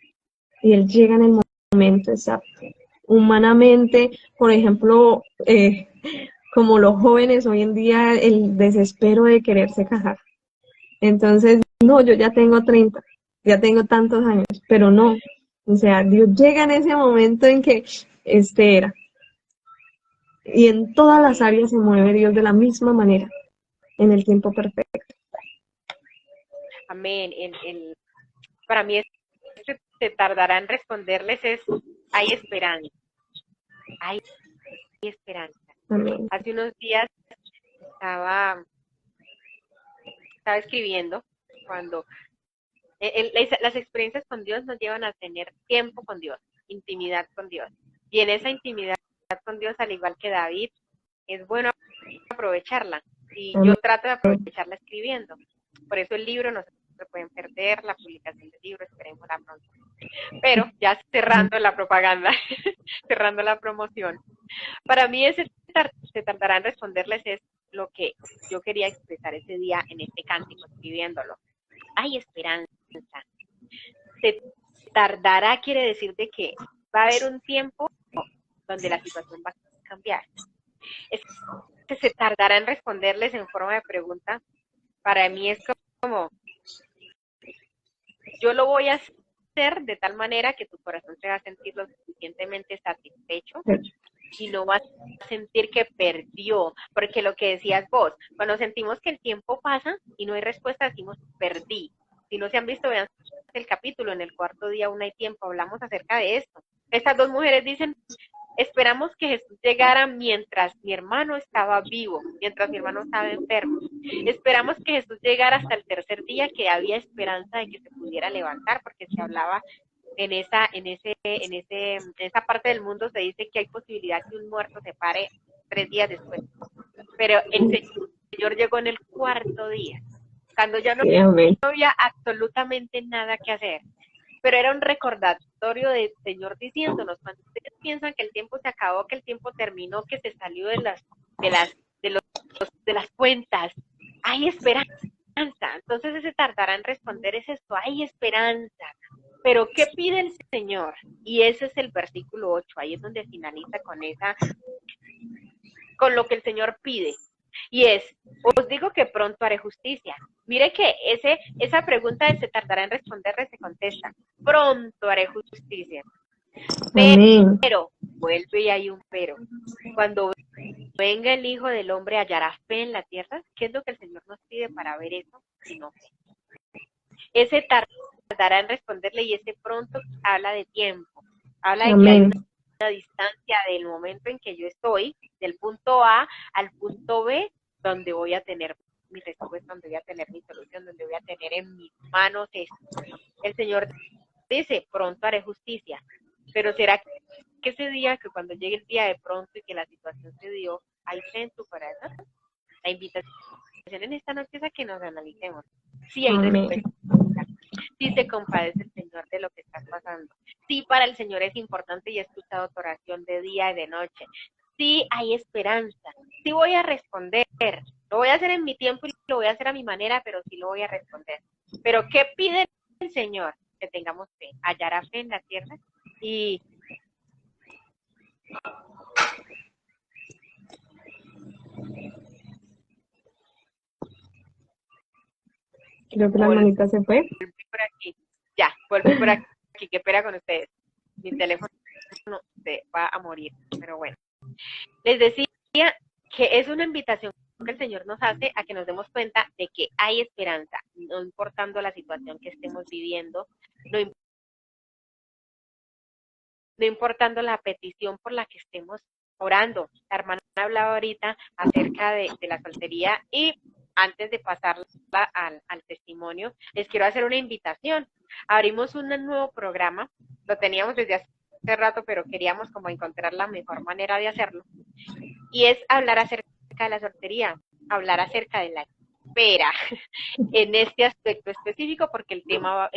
Speaker 2: y Él llega en el momento exacto. Humanamente, por ejemplo, como los jóvenes hoy en día, el desespero de quererse casar. Entonces, no, yo ya tengo 30, ya tengo tantos años, pero no. O sea, Dios llega en ese momento en que este era. Y en todas las áreas se mueve Dios de la misma manera, en el tiempo perfecto.
Speaker 1: Amén. Para mí, se tardará en responderles hay esperanza. Hay esperanza.
Speaker 2: Amén.
Speaker 1: Hace unos días estaba escribiendo cuando las experiencias con Dios nos llevan a tener tiempo con Dios, intimidad con Dios. Y en esa intimidad con Dios, al igual que David, es bueno aprovecharla. Y
Speaker 2: Amén.
Speaker 1: yo trato de aprovecharla escribiendo. Por eso el libro no se pueden perder, la publicación del libro, esperemos la pronto. Pero ya cerrando la propaganda, cerrando la promoción, para mí se tardará en responderles es lo que yo quería expresar ese día en este cántico, escribiéndolo. Hay esperanza. Se tardará quiere decir de que va a haber un tiempo donde la situación va a cambiar. Es que se tardará en responderles en forma de pregunta. Para mí es como, yo lo voy a hacer de tal manera que tu corazón se va a sentir lo suficientemente satisfecho y no va a sentir que perdió, porque lo que decías vos, cuando sentimos que el tiempo pasa y no hay respuesta, decimos perdí. Si no se han visto, vean el capítulo, en el cuarto día aún hay tiempo, hablamos acerca de esto. Estas dos mujeres dicen, esperamos que Jesús llegara mientras mi hermano estaba vivo, mientras mi hermano estaba enfermo. Esperamos que Jesús llegara hasta el tercer día, que había esperanza de que se pudiera levantar, porque se hablaba en esa parte del mundo, se dice que hay posibilidad que un muerto se pare 3 días después. Pero el Señor llegó en el cuarto día, cuando ya no había absolutamente nada que hacer. Pero era un recordatorio del Señor diciéndonos, cuando ustedes piensan que el tiempo se acabó, que el tiempo terminó, que se salió de las cuentas, hay esperanza. Entonces ese tardará en responder es esto, hay esperanza. Pero ¿qué pide el Señor? Y ese es el versículo 8, ahí es donde finaliza con lo que el Señor pide. Y es, os digo que pronto haré justicia. Mire que esa pregunta de se tardará en responderle se contesta, pronto haré justicia. Pero, vuelve y hay un pero. Cuando venga el Hijo del Hombre, ¿hallará fe en la tierra? ¿Qué es lo que el Señor nos pide para ver eso? Sino fe. Ese tardará en responderle y ese pronto habla de tiempo. Habla de que hay una distancia del momento en que yo estoy, del punto A al punto B, donde voy a tener mi respuesta, donde voy a tener mi solución, donde voy a tener en mis manos esto. El Señor dice, pronto haré justicia, pero ¿será que ese día, que cuando llegue el día de pronto y que la situación se dio, hay fe en tu corazón? La invitación en esta noche es a que nos analicemos. Sí hay respuesta. Sí se compadece el Señor de lo que estás pasando. Sí, para el Señor es importante y he escuchado tu oración de día y de noche. Sí hay esperanza. Sí voy a responder. Lo voy a hacer en mi tiempo y lo voy a hacer a mi manera, pero sí lo voy a responder. Pero ¿qué pide el Señor? Que tengamos fe. Hallará fe en la tierra y
Speaker 2: creo que la hermanita se fue.
Speaker 1: Por aquí. Ya, volví por aquí. Qué pena con ustedes. Mi teléfono se va a morir, pero bueno. Les decía que es una invitación que el Señor nos hace a que nos demos cuenta de que hay esperanza, no importando la situación que estemos viviendo, no importando la petición por la que estemos orando. La hermana hablaba ahorita acerca de la soltería y antes de pasarla al testimonio, les quiero hacer una invitación. Abrimos un nuevo programa, lo teníamos desde hace rato, pero queríamos como encontrar la mejor manera de hacerlo. Y es hablar acerca de la soltería, hablar acerca de la espera en este aspecto específico, porque el tema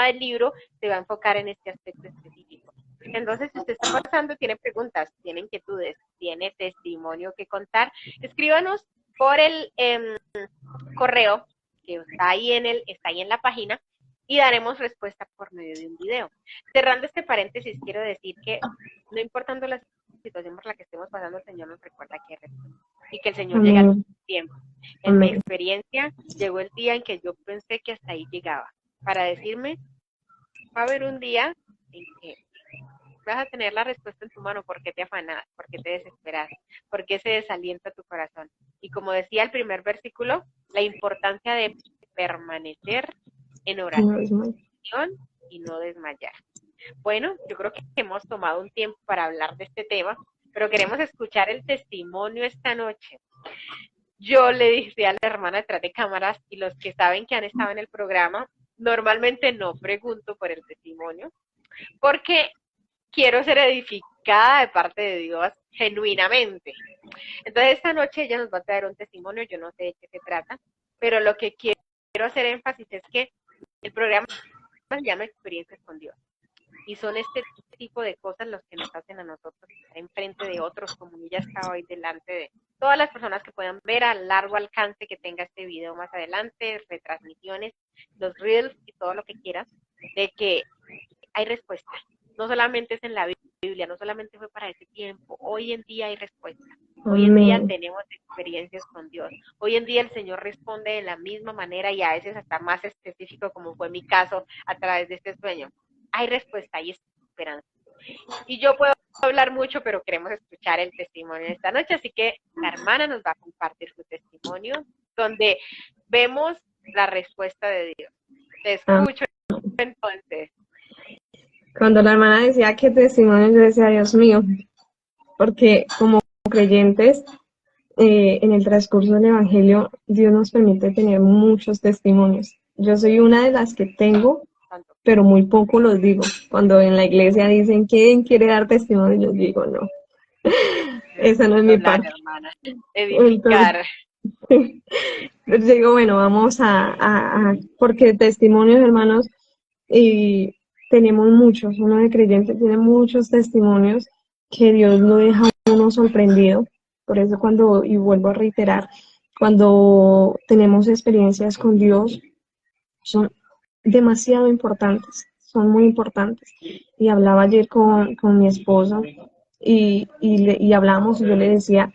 Speaker 1: del libro se va a enfocar en este aspecto específico. Entonces, si usted está pasando, tiene preguntas, tiene inquietudes, tiene testimonio que contar, escríbanos por el correo que está ahí en la página y daremos respuesta por medio de un video. Cerrando este paréntesis, quiero decir que no importando la situación por la que estemos pasando, el Señor nos recuerda que y que el Señor llega a tiempo. En mi experiencia, llegó el día en que yo pensé que hasta ahí llegaba, para decirme, va a haber un día en que vas a tener la respuesta en tu mano. ¿Por qué te afanas? ¿Por qué te desesperas? ¿Por qué se desalienta tu corazón? Y como decía el primer versículo, la importancia de permanecer en
Speaker 2: No es
Speaker 1: oración
Speaker 2: mal.
Speaker 1: y no desmayar. Bueno, yo creo que hemos tomado un tiempo para hablar de este tema, pero queremos escuchar el testimonio esta noche. Yo le dije a la hermana detrás de cámaras y los que saben que han estado en el programa, normalmente no pregunto por el testimonio, porque quiero ser edificada de parte de Dios genuinamente. Entonces esta noche ella nos va a traer un testimonio, yo no sé de qué se trata, pero lo que quiero hacer énfasis es que el programa se llama Experiencias con Dios. Y son este tipo de cosas los que nos hacen a nosotros estar enfrente de otros, como ella está hoy delante de todas las personas que puedan ver a largo alcance que tenga este video más adelante, retransmisiones, los reels y todo lo que quieras, de que hay respuesta. No solamente es en la Biblia, no solamente fue para ese tiempo, hoy en día hay respuesta. Hoy en día
Speaker 2: Amén.
Speaker 1: tenemos experiencias con Dios. Hoy en día el Señor responde de la misma manera y a veces hasta más específico, como fue mi caso a través de este sueño. Hay respuesta, hay esperanza. Y yo puedo hablar mucho, pero queremos escuchar el testimonio esta noche, así que la hermana nos va a compartir su testimonio, donde vemos la respuesta de Dios. Te
Speaker 2: Amén.
Speaker 1: escucho entonces.
Speaker 2: Cuando la hermana decía que testimonio, yo decía, Dios mío, porque como creyentes, en el transcurso del Evangelio, Dios nos permite tener muchos testimonios. Yo soy una de las que tengo,
Speaker 1: Santo.
Speaker 2: pero muy poco los digo. Cuando en la iglesia dicen, ¿quién quiere dar testimonio? Yo digo, no, esa no es
Speaker 1: Necesito
Speaker 2: mi
Speaker 1: hablar,
Speaker 2: parte.
Speaker 1: hermana.
Speaker 2: Entonces,
Speaker 1: Edificar.
Speaker 2: yo digo, bueno, vamos porque testimonios, hermanos, y tenemos muchos, uno de creyente tiene muchos testimonios que Dios lo deja a uno sorprendido. Por eso y vuelvo a reiterar, cuando tenemos experiencias con Dios, son demasiado importantes, son muy importantes. Y hablaba ayer con mi esposo y hablábamos y yo le decía,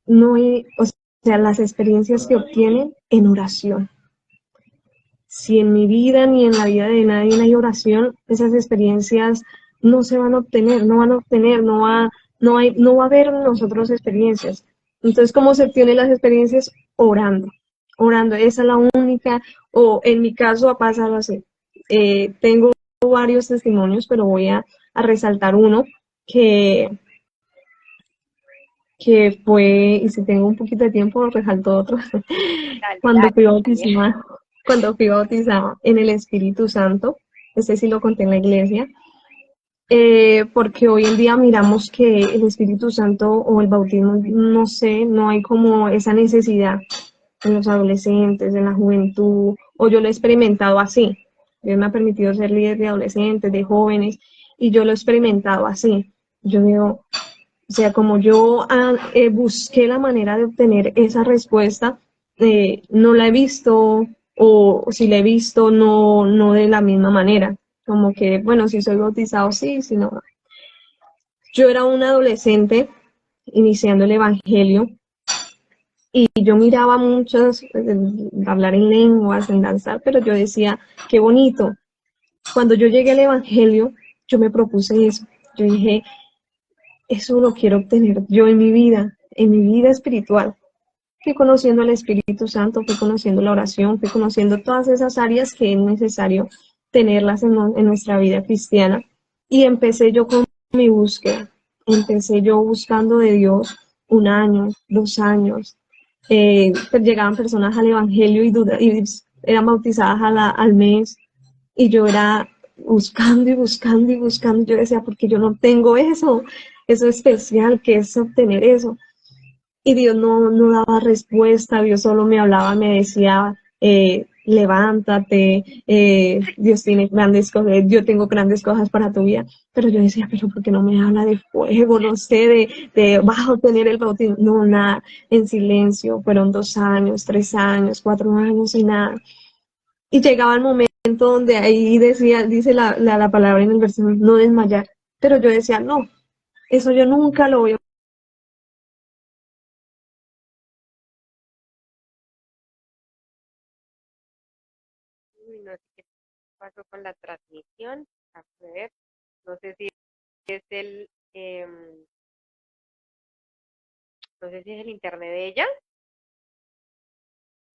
Speaker 2: no hay, o sea, las experiencias que obtienen en oración. Si en mi vida ni en la vida de nadie hay oración, esas experiencias no se van a obtener, no van a obtener, no va a haber en nosotros experiencias. Entonces, ¿cómo se obtienen las experiencias? Orando, orando. Esa es la única, o en mi caso ha pasado así. Tengo varios testimonios, pero voy a resaltar uno que, que fue, y si tengo un poquito de tiempo, resalto otro.
Speaker 1: Dale,
Speaker 2: Cuando fui
Speaker 1: dale.
Speaker 2: bautizada, cuando fui bautizada en el Espíritu Santo, ese sí lo conté en la iglesia, porque hoy en día miramos que el Espíritu Santo o el bautismo, no sé, no hay como esa necesidad en los adolescentes, en la juventud, o yo lo he experimentado así. Dios me ha permitido ser líder de adolescentes, de jóvenes, y yo lo he experimentado así. Yo digo, o sea, como yo busqué la manera de obtener esa respuesta, no la he visto, o si la he visto, no de la misma manera. Como que, bueno, si soy bautizado, sí, si no. Yo era un adolescente iniciando el evangelio y yo miraba muchos hablar en lenguas, en danzar, pero yo decía, qué bonito. Cuando yo llegué al evangelio, yo me propuse eso. Yo dije, eso lo quiero obtener yo en mi vida espiritual. Fui conociendo al Espíritu Santo, fui conociendo la oración, fui conociendo todas esas áreas que es necesario tenerlas en nuestra vida cristiana. Y empecé yo con mi búsqueda. Empecé yo buscando de Dios 1 año, 2 años. Llegaban personas al Evangelio y eran bautizadas al mes. Y yo era buscando y buscando y buscando. Yo decía, porque yo no tengo eso especial que es obtener eso. Y Dios no daba respuesta, Dios solo me hablaba, me decía, levántate, Dios tiene grandes cosas, yo tengo grandes cosas para tu vida. Pero yo decía, pero ¿por qué no me habla de fuego? No sé, vas a obtener el bautismo. No, nada, en silencio. Fueron 2 años, 3 años, 4 años y nada. Y llegaba el momento donde ahí dice la palabra en el versículo, no desmayar. Pero yo decía, no, eso yo nunca lo voy a.
Speaker 1: Uy, no sé qué pasó con la transmisión. A ver, no sé si es no sé si es el internet de ella,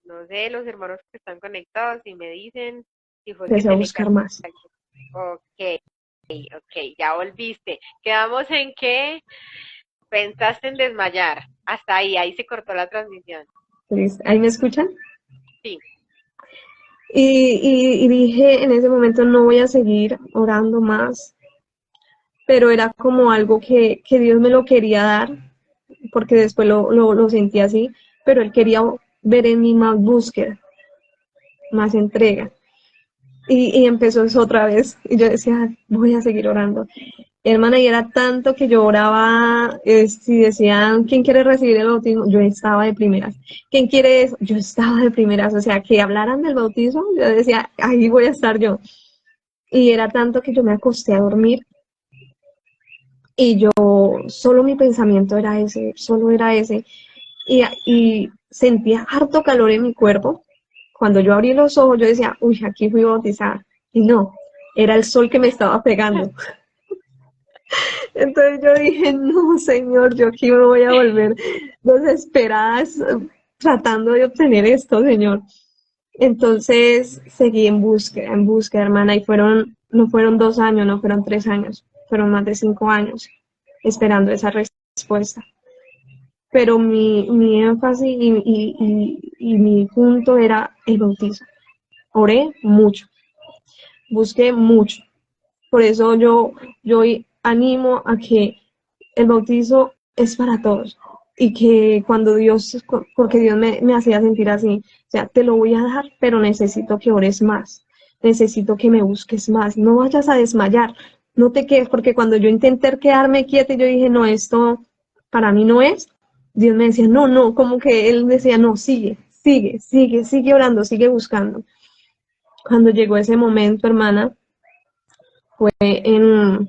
Speaker 1: no sé, los hermanos que están conectados y me dicen si fue que
Speaker 2: Empecé a
Speaker 1: se le
Speaker 2: buscar
Speaker 1: cayó.
Speaker 2: más.
Speaker 1: Ok, ok, ya volviste. Quedamos en que pensaste en desmayar. Hasta ahí se cortó la transmisión.
Speaker 2: ¿Ahí me escuchan?
Speaker 1: Sí,
Speaker 2: Y dije en ese momento no voy a seguir orando más, pero era como algo que Dios me lo quería dar, porque después lo sentí así, pero Él quería ver en mí más búsqueda, más entrega. Y empezó eso otra vez, y yo decía, voy a seguir orando. Hermana, y era tanto que yo oraba, si decían, ¿quién quiere recibir el bautismo? Yo estaba de primeras. ¿Quién quiere eso? Yo estaba de primeras. O sea, que hablaran del bautismo, yo decía, ahí voy a estar yo. Y era tanto que yo me acosté a dormir y yo, solo mi pensamiento era ese, solo era ese. Y sentía harto calor en mi cuerpo. Cuando yo abrí los ojos, yo decía, uy, aquí fui bautizada. Y no, era el sol que me estaba pegando. Entonces yo dije, no, Señor, yo aquí me voy a volver desesperada tratando de obtener esto, Señor. Entonces seguí en búsqueda, hermana, y no fueron 2 años, no fueron 3 años, fueron más de 5 años esperando esa respuesta. Pero mi énfasis y mi punto era el bautismo. Oré mucho, busqué mucho. Por eso yo animo a que el bautizo es para todos y que cuando porque Dios me hacía sentir así, o sea, te lo voy a dar, pero necesito que ores más, necesito que me busques más, no vayas a desmayar, no te quedes, porque cuando yo intenté quedarme quieta y yo dije, no, esto para mí no es, Dios me decía, no, no, como que Él decía, no, sigue, sigue, sigue, sigue orando, sigue buscando. Cuando llegó ese momento, hermana, fue en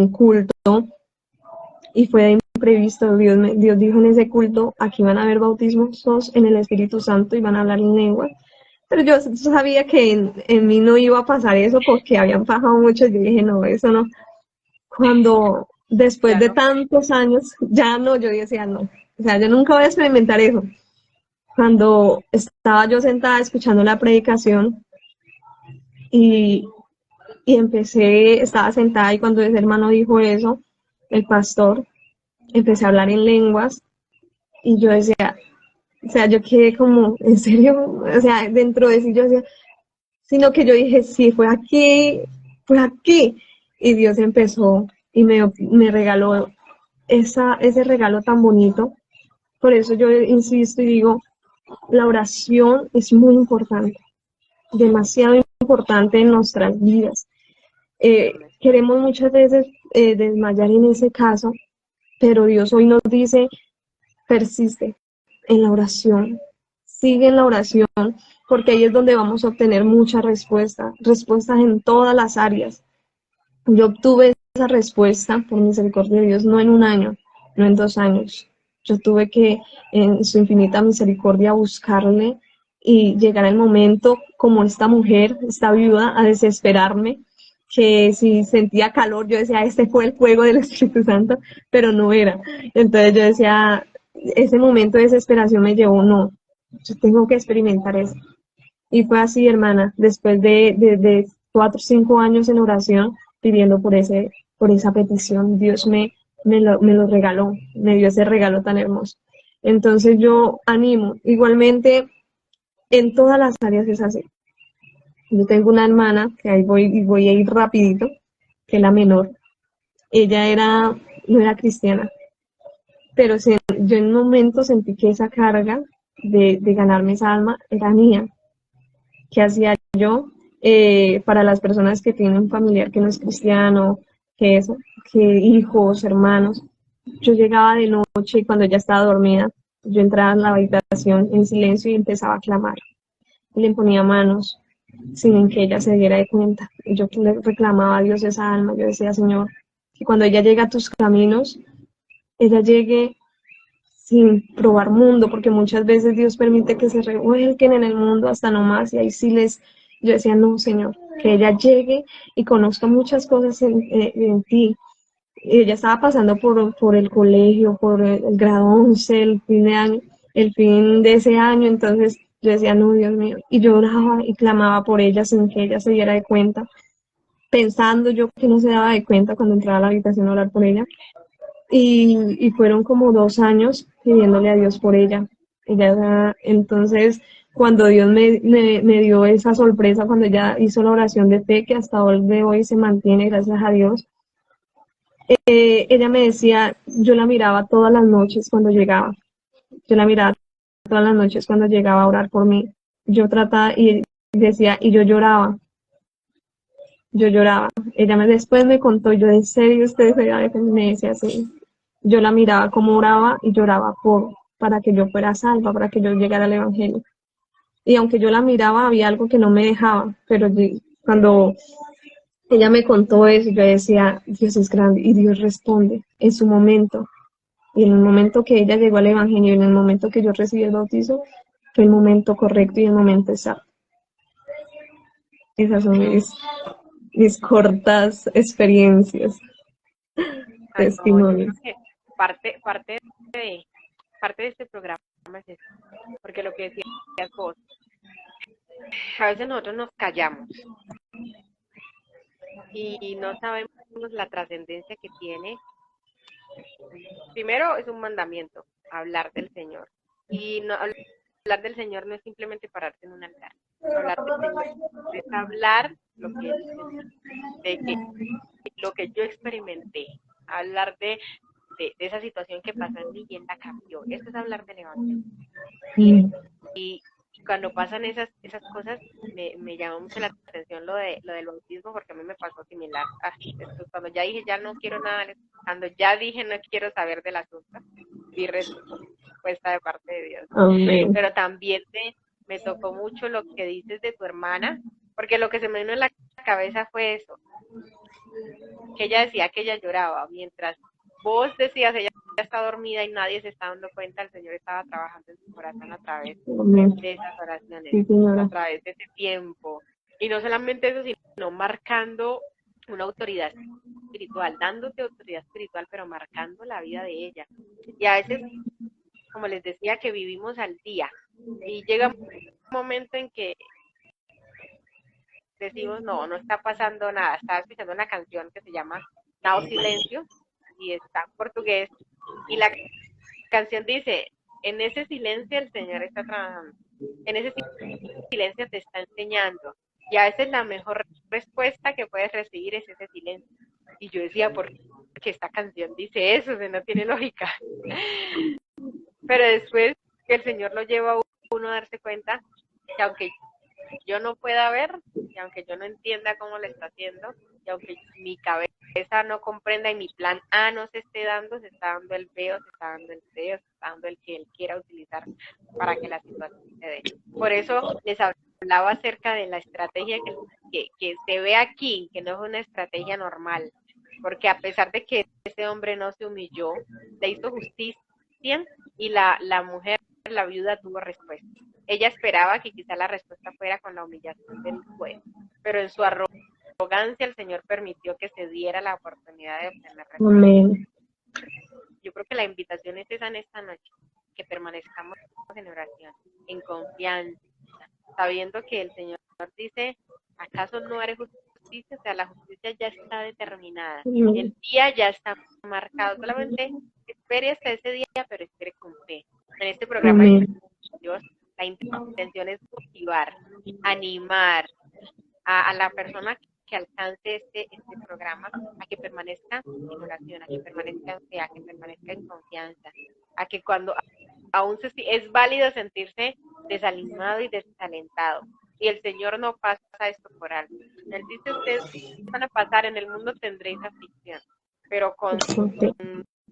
Speaker 2: culto y fue imprevisto. Dios dijo en ese culto, aquí van a haber bautismos en el Espíritu Santo y van a hablar en lengua. Pero yo sabía que en mí no iba a pasar eso porque habían pasado muchos. Yo dije, no, eso no. Cuando después
Speaker 1: ya
Speaker 2: de
Speaker 1: no.
Speaker 2: tantos años, ya no, yo decía, no. O sea, yo nunca voy a experimentar eso. Cuando estaba yo sentada escuchando la predicación y, estaba sentada y cuando ese hermano dijo eso, el pastor, empecé a hablar en lenguas y yo decía, o sea, yo quedé como, ¿en serio? O sea, dentro de sí yo decía, sino que yo dije, sí, fue aquí, fue aquí. Y Dios empezó y me regaló ese regalo tan bonito. Por eso yo insisto y digo, la oración es muy importante, demasiado importante en nuestras vidas. Queremos muchas veces desmayar en ese caso, pero Dios hoy nos dice, persiste en la oración, sigue en la oración, porque ahí es donde vamos a obtener muchas respuestas en todas las áreas. Yo obtuve esa respuesta por misericordia de Dios, no en un año, no en 2 años. Yo tuve que, en su infinita misericordia, buscarle y llegar el momento, como esta mujer, esta viuda, a desesperarme, que si sentía calor, yo decía, este fue el fuego del Espíritu Santo, pero no era. Entonces yo decía, ese momento de desesperación me llevó, no, yo tengo que experimentar eso. Y fue así, hermana, después de 4 o 5 años en oración, pidiendo por esa petición, Dios me lo regaló, me dio ese regalo tan hermoso. Entonces yo animo, igualmente en todas las áreas es así. Yo tengo una hermana, que ahí voy a ir rapidito, que es la menor. Ella no era cristiana, pero yo en un momento sentí que esa carga de ganarme esa alma era mía. ¿Qué hacía yo? Para las personas que tienen un familiar que no es cristiano, que hijos, hermanos, yo llegaba de noche y cuando ella estaba dormida, yo entraba en la habitación en silencio y empezaba a clamar. Y le ponía manos sin que ella se diera de cuenta. Y yo le reclamaba a Dios esa alma. Yo decía, Señor, que cuando ella llegue a tus caminos, ella llegue sin probar mundo, porque muchas veces Dios permite que se revuelquen en el mundo hasta no más, y ahí sí yo decía, no, Señor, que ella llegue y conozca muchas cosas en ti, ella estaba pasando por el colegio, por el grado 11, el fin de año, el fin de ese año, entonces yo decía, no, Dios mío, y lloraba y clamaba por ella sin que ella se diera de cuenta, pensando yo que no se daba de cuenta cuando entraba a la habitación a orar por ella, y fueron como 2 años pidiéndole a Dios por ella. Entonces, cuando Dios me dio esa sorpresa, cuando ella hizo la oración de fe, que hasta hoy de hoy se mantiene, gracias a Dios, ella me decía, yo la miraba todas las noches cuando llegaba, yo la miraba todas las noches cuando llegaba a orar por mí. Yo trataba y decía, y yo lloraba. Después me contó, yo en serio, usted me decía así. Yo la miraba como oraba y lloraba para que yo fuera salva, para que yo llegara al Evangelio. Y aunque yo la miraba, había algo que no me dejaba, pero cuando ella me contó eso, yo decía, Dios es grande y Dios responde en su momento. Y en el momento que ella llegó al Evangelio, en el momento que yo recibí el bautizo, fue el momento correcto y el momento exacto. Esas son mis cortas experiencias,
Speaker 1: Ay, no, yo creo
Speaker 2: testimonios.
Speaker 1: que de, parte de este programa es eso, porque lo que decías vos, a veces nosotros nos callamos y no sabemos la trascendencia que tiene. Primero es un mandamiento, hablar del Señor. Y no, hablar del Señor no es simplemente pararse en un altar. Hablar del Señor es hablar lo que yo sentí, de que lo que yo experimenté, hablar de esa situación que pasó en mí y él la cambió. Eso es hablar del Evangelio. Y,
Speaker 2: Mm,
Speaker 1: y cuando pasan esas cosas, me llamó mucho la atención lo del bautismo, porque a mí me pasó similar. Esto, cuando ya dije, ya no quiero nada, cuando ya dije, no quiero saber del asunto, vi respuesta de parte de Dios.
Speaker 2: amén.
Speaker 1: Pero también me tocó mucho lo que dices de tu hermana, porque lo que se me vino en la cabeza fue eso, que ella decía que ella lloraba, mientras vos decías, ella está dormida y nadie se está dando cuenta, el Señor estaba trabajando en su corazón a través
Speaker 2: Amén.
Speaker 1: de esas oraciones,
Speaker 2: Sí,
Speaker 1: a
Speaker 2: señora.
Speaker 1: través de ese tiempo. Y no solamente eso, sino marcando una autoridad espiritual, dándote autoridad espiritual, pero marcando la vida de ella. Y a veces, como les decía, que vivimos al día. Y llega un momento en que decimos, no, no está pasando nada. Estaba escuchando una canción que se llama Now Silencio y está en portugués. Y la canción dice, en ese silencio el Señor está trabajando. En ese silencio te está enseñando. Y a veces la mejor respuesta que puedes recibir es ese silencio. Y yo decía, ¿por qué esta canción dice eso? O sea, no tiene lógica. Pero después que el Señor lo lleva a uno a darse cuenta que aunque yo no pueda ver, y aunque yo no entienda cómo lo está haciendo, y aunque mi cabeza no comprenda y mi plan A no se esté dando, se está dando el B, o se está dando el C, o se está dando el que él quiera utilizar para que la situación se dé. Por eso les hablaba acerca de la estrategia que se ve aquí, que no es una estrategia normal, porque a pesar de que ese hombre no se humilló, le hizo justicia y la mujer, la viuda, tuvo respuesta. Ella esperaba que quizá la respuesta fuera con la humillación del juez, pero en su arrogancia el Señor permitió que se diera la oportunidad de obtener respuesta.
Speaker 2: Amén.
Speaker 1: Yo creo que la invitación es esa en esta noche, que permanezcamos en oración, en confianza, sabiendo que el Señor dice, ¿acaso no haré justicia? O sea, la justicia ya está determinada, el día ya está marcado, solamente espere hasta ese día, pero espere con fe. En este programa de
Speaker 2: Amén.
Speaker 1: Dios, la intención es motivar, animar a la persona que alcance este programa a que permanezca en oración, a que permanezca en fe, a que permanezca en confianza, a que cuando aún es válido sentirse desanimado y desalentado. Y el Señor no pasa esto por alto. Él dice, ustedes van a pasar, en el mundo tendréis aflicción, pero con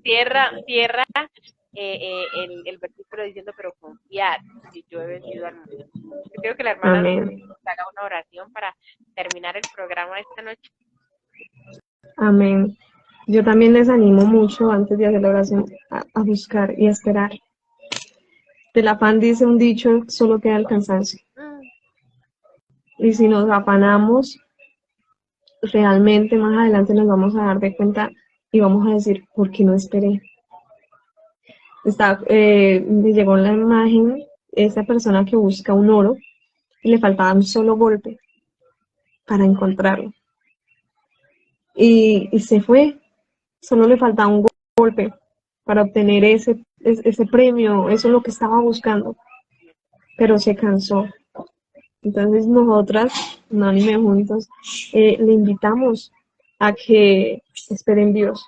Speaker 1: cierra el versículo diciendo, pero confiad, que yo he vencido al mundo. Yo creo que la hermana
Speaker 2: Amén.
Speaker 1: haga una oración para terminar el programa esta noche.
Speaker 2: Amén. Yo también les animo mucho antes de hacer la oración a buscar y a esperar. Del afán dice un dicho, solo queda el cansancio. Y si nos afanamos, realmente más adelante nos vamos a dar de cuenta y vamos a decir, ¿por qué no esperé? Me llegó la imagen, esa persona que busca un oro y le faltaba un solo golpe para encontrarlo. Y se fue, solo le faltaba un golpe para obtener ese premio, eso es lo que estaba buscando, pero se cansó. Entonces nosotras, Unánime Juntos, le invitamos a que espere en Dios,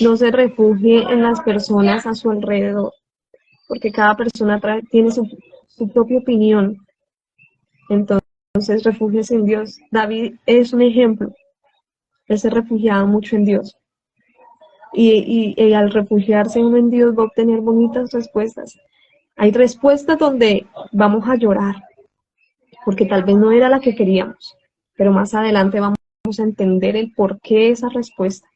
Speaker 2: no se refugie en las personas a su alrededor, porque cada persona tiene su propia opinión. Entonces, refúgiese en Dios. David es un ejemplo. Él se refugiaba mucho en Dios. Y al refugiarse uno en Dios va a obtener bonitas respuestas. Hay respuestas donde vamos a llorar, porque tal vez no era la que queríamos, pero más adelante vamos a entender el por qué esa respuesta.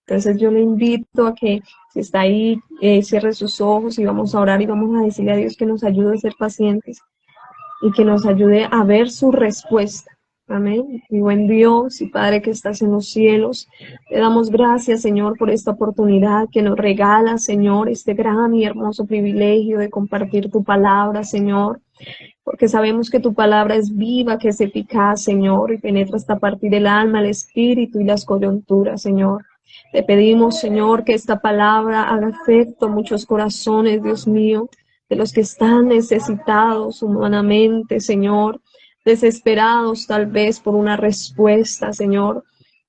Speaker 2: Entonces yo le invito a que si está ahí, cierre sus ojos y vamos a orar y vamos a decirle a Dios que nos ayude a ser pacientes y que nos ayude a ver su respuesta. Amén. Mi buen Dios y Padre que estás en los cielos, te damos gracias, Señor, por esta oportunidad que nos regala, Señor, este gran y hermoso privilegio de compartir tu palabra, Señor, porque sabemos que tu palabra es viva, que es eficaz, Señor, y penetra hasta partir del alma, el espíritu y las coyunturas, Señor. Te pedimos, Señor, que esta palabra haga efecto en muchos corazones, Dios mío, de los que están necesitados humanamente, Señor, desesperados tal vez por una respuesta, Señor.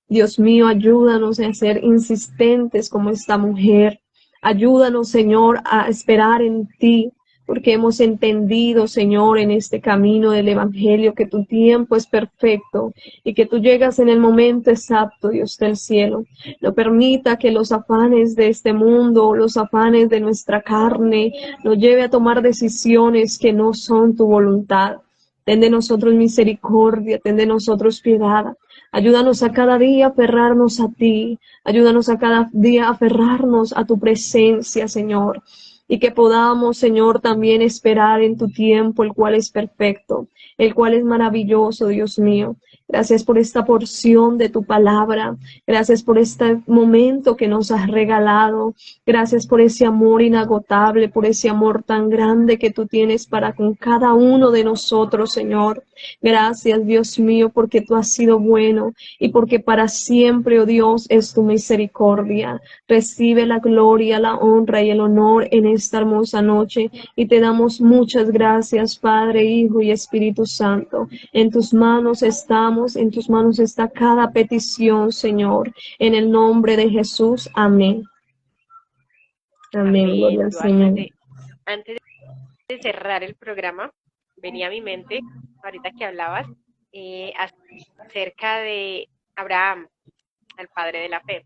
Speaker 2: Dios mío, ayúdanos a ser insistentes como esta mujer. Ayúdanos, Señor, a esperar en ti, porque hemos entendido, Señor, en este camino del Evangelio, que tu tiempo es perfecto y que tú llegas en el momento exacto, Dios del cielo. No permita que los afanes de este mundo, los afanes de nuestra carne, nos lleve a tomar decisiones que no son tu voluntad. Ten de nosotros misericordia, ten de nosotros piedad. Ayúdanos a cada día a aferrarnos a ti. Ayúdanos a cada día a aferrarnos a tu presencia, Señor. Y que podamos, Señor, también esperar en tu tiempo, el cual es perfecto, el cual es maravilloso, Dios mío. Gracias por esta porción de tu palabra. Gracias por este momento que nos has regalado. Gracias por ese amor inagotable, por ese amor tan grande que tú tienes para con cada uno de nosotros, Señor. Gracias, Dios mío, porque tú has sido bueno y porque para siempre, oh Dios, es tu misericordia. Recibe la gloria, la honra y el honor en esta hermosa noche y te damos muchas gracias, Padre, Hijo y Espíritu Santo. En tus manos estamos, en tus manos está cada petición, Señor. En el nombre de Jesús, amén. Amén, gloria
Speaker 1: Amén.
Speaker 2: al
Speaker 1: Yo
Speaker 2: Señor.
Speaker 1: antes de cerrar el programa, venía a mi mente, ahorita que hablabas, eh, acerca de Abraham, el padre de la fe.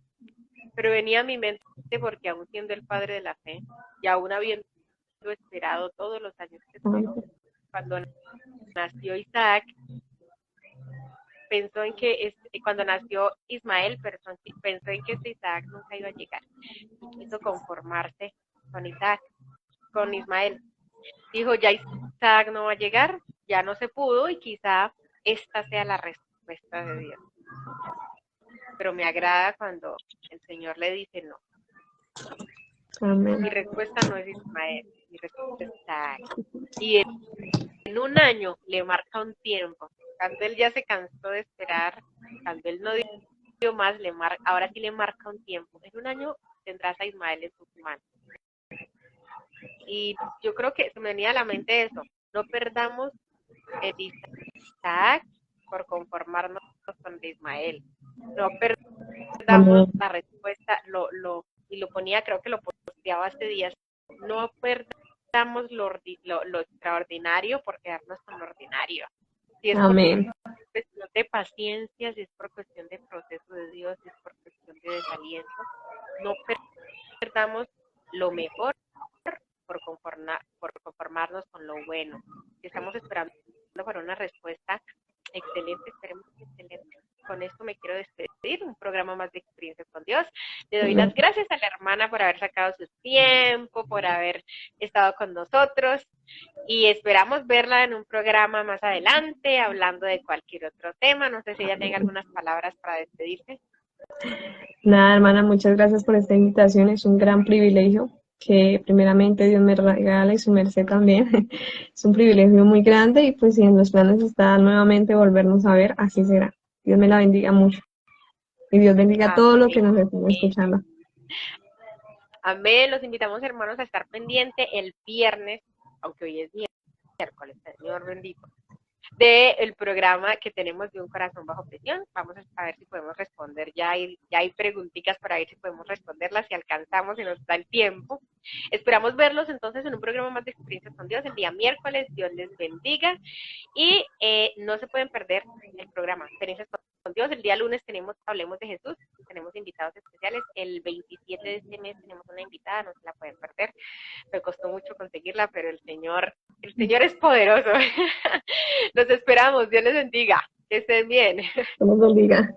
Speaker 1: Pero venía a mi mente porque aún siendo el padre de la fe y aún habiendo esperado todos los años que esperó, cuando nació Isaac, pensó en que cuando nació Ismael, pensó en que este Isaac nunca iba a llegar y quiso conformarse con Isaac, con Ismael. Dijo, ya Isaac no va a llegar, ya no se pudo y quizá esta sea la respuesta de Dios. Pero me agrada cuando el Señor le dice no.
Speaker 2: Amén.
Speaker 1: Mi respuesta no es Ismael, mi respuesta es Isaac. Y en un año le marca un tiempo. Cuando él ya se cansó de esperar, cuando él no dio más, ahora sí le marca un tiempo. En un año tendrás a Ismael en tus manos. Y yo creo que se me venía a la mente eso. No perdamos el Isaac por conformarnos con Ismael. No perdamos
Speaker 2: Amén.
Speaker 1: la respuesta, y lo ponía, creo que lo posteaba hace días. No perdamos lo extraordinario por quedarnos con lo ordinario. Si es por
Speaker 2: Amén.
Speaker 1: cuestión de paciencia, si es por cuestión de proceso de Dios, si es por cuestión de desaliento, no perdamos lo mejor por conformarnos con lo bueno. Si estamos esperando para una respuesta excelente, esperemos que excelente. Con esto me quiero despedir, un programa más de Experiencias con Dios. Le doy las gracias a la hermana por haber sacado su tiempo, por haber estado con nosotros y esperamos verla en un programa más adelante, hablando de cualquier otro tema. No sé si ella tenga algunas palabras para despedirse.
Speaker 2: Nada, hermana, muchas gracias por esta invitación. Es un gran privilegio que primeramente Dios me regala y su merced también. Es un privilegio muy grande y pues si en los planes está nuevamente volvernos a ver, así será. Dios me la bendiga mucho y Dios bendiga a todo lo que
Speaker 1: Amén.
Speaker 2: nos estén escuchando.
Speaker 1: Amén. Los invitamos, hermanos, a estar pendiente el viernes, aunque hoy es miércoles, Señor bendito, del programa que tenemos de Un Corazón Bajo Presión. Vamos a ver si podemos responder, ya hay preguntitas para ver si podemos responderlas, si alcanzamos, si nos da el tiempo. Esperamos verlos entonces en un programa más de Experiencias con Dios el día miércoles. Dios les bendiga y no se pueden perder el programa Experiencias con Dios. El día lunes tenemos Hablemos de Jesús, tenemos invitados especiales. El 27 de este mes tenemos una invitada, no se la pueden perder. Me costó mucho conseguirla, pero el Señor es poderoso. Los esperamos, Dios les bendiga, que estén bien.
Speaker 2: Dios nos bendiga.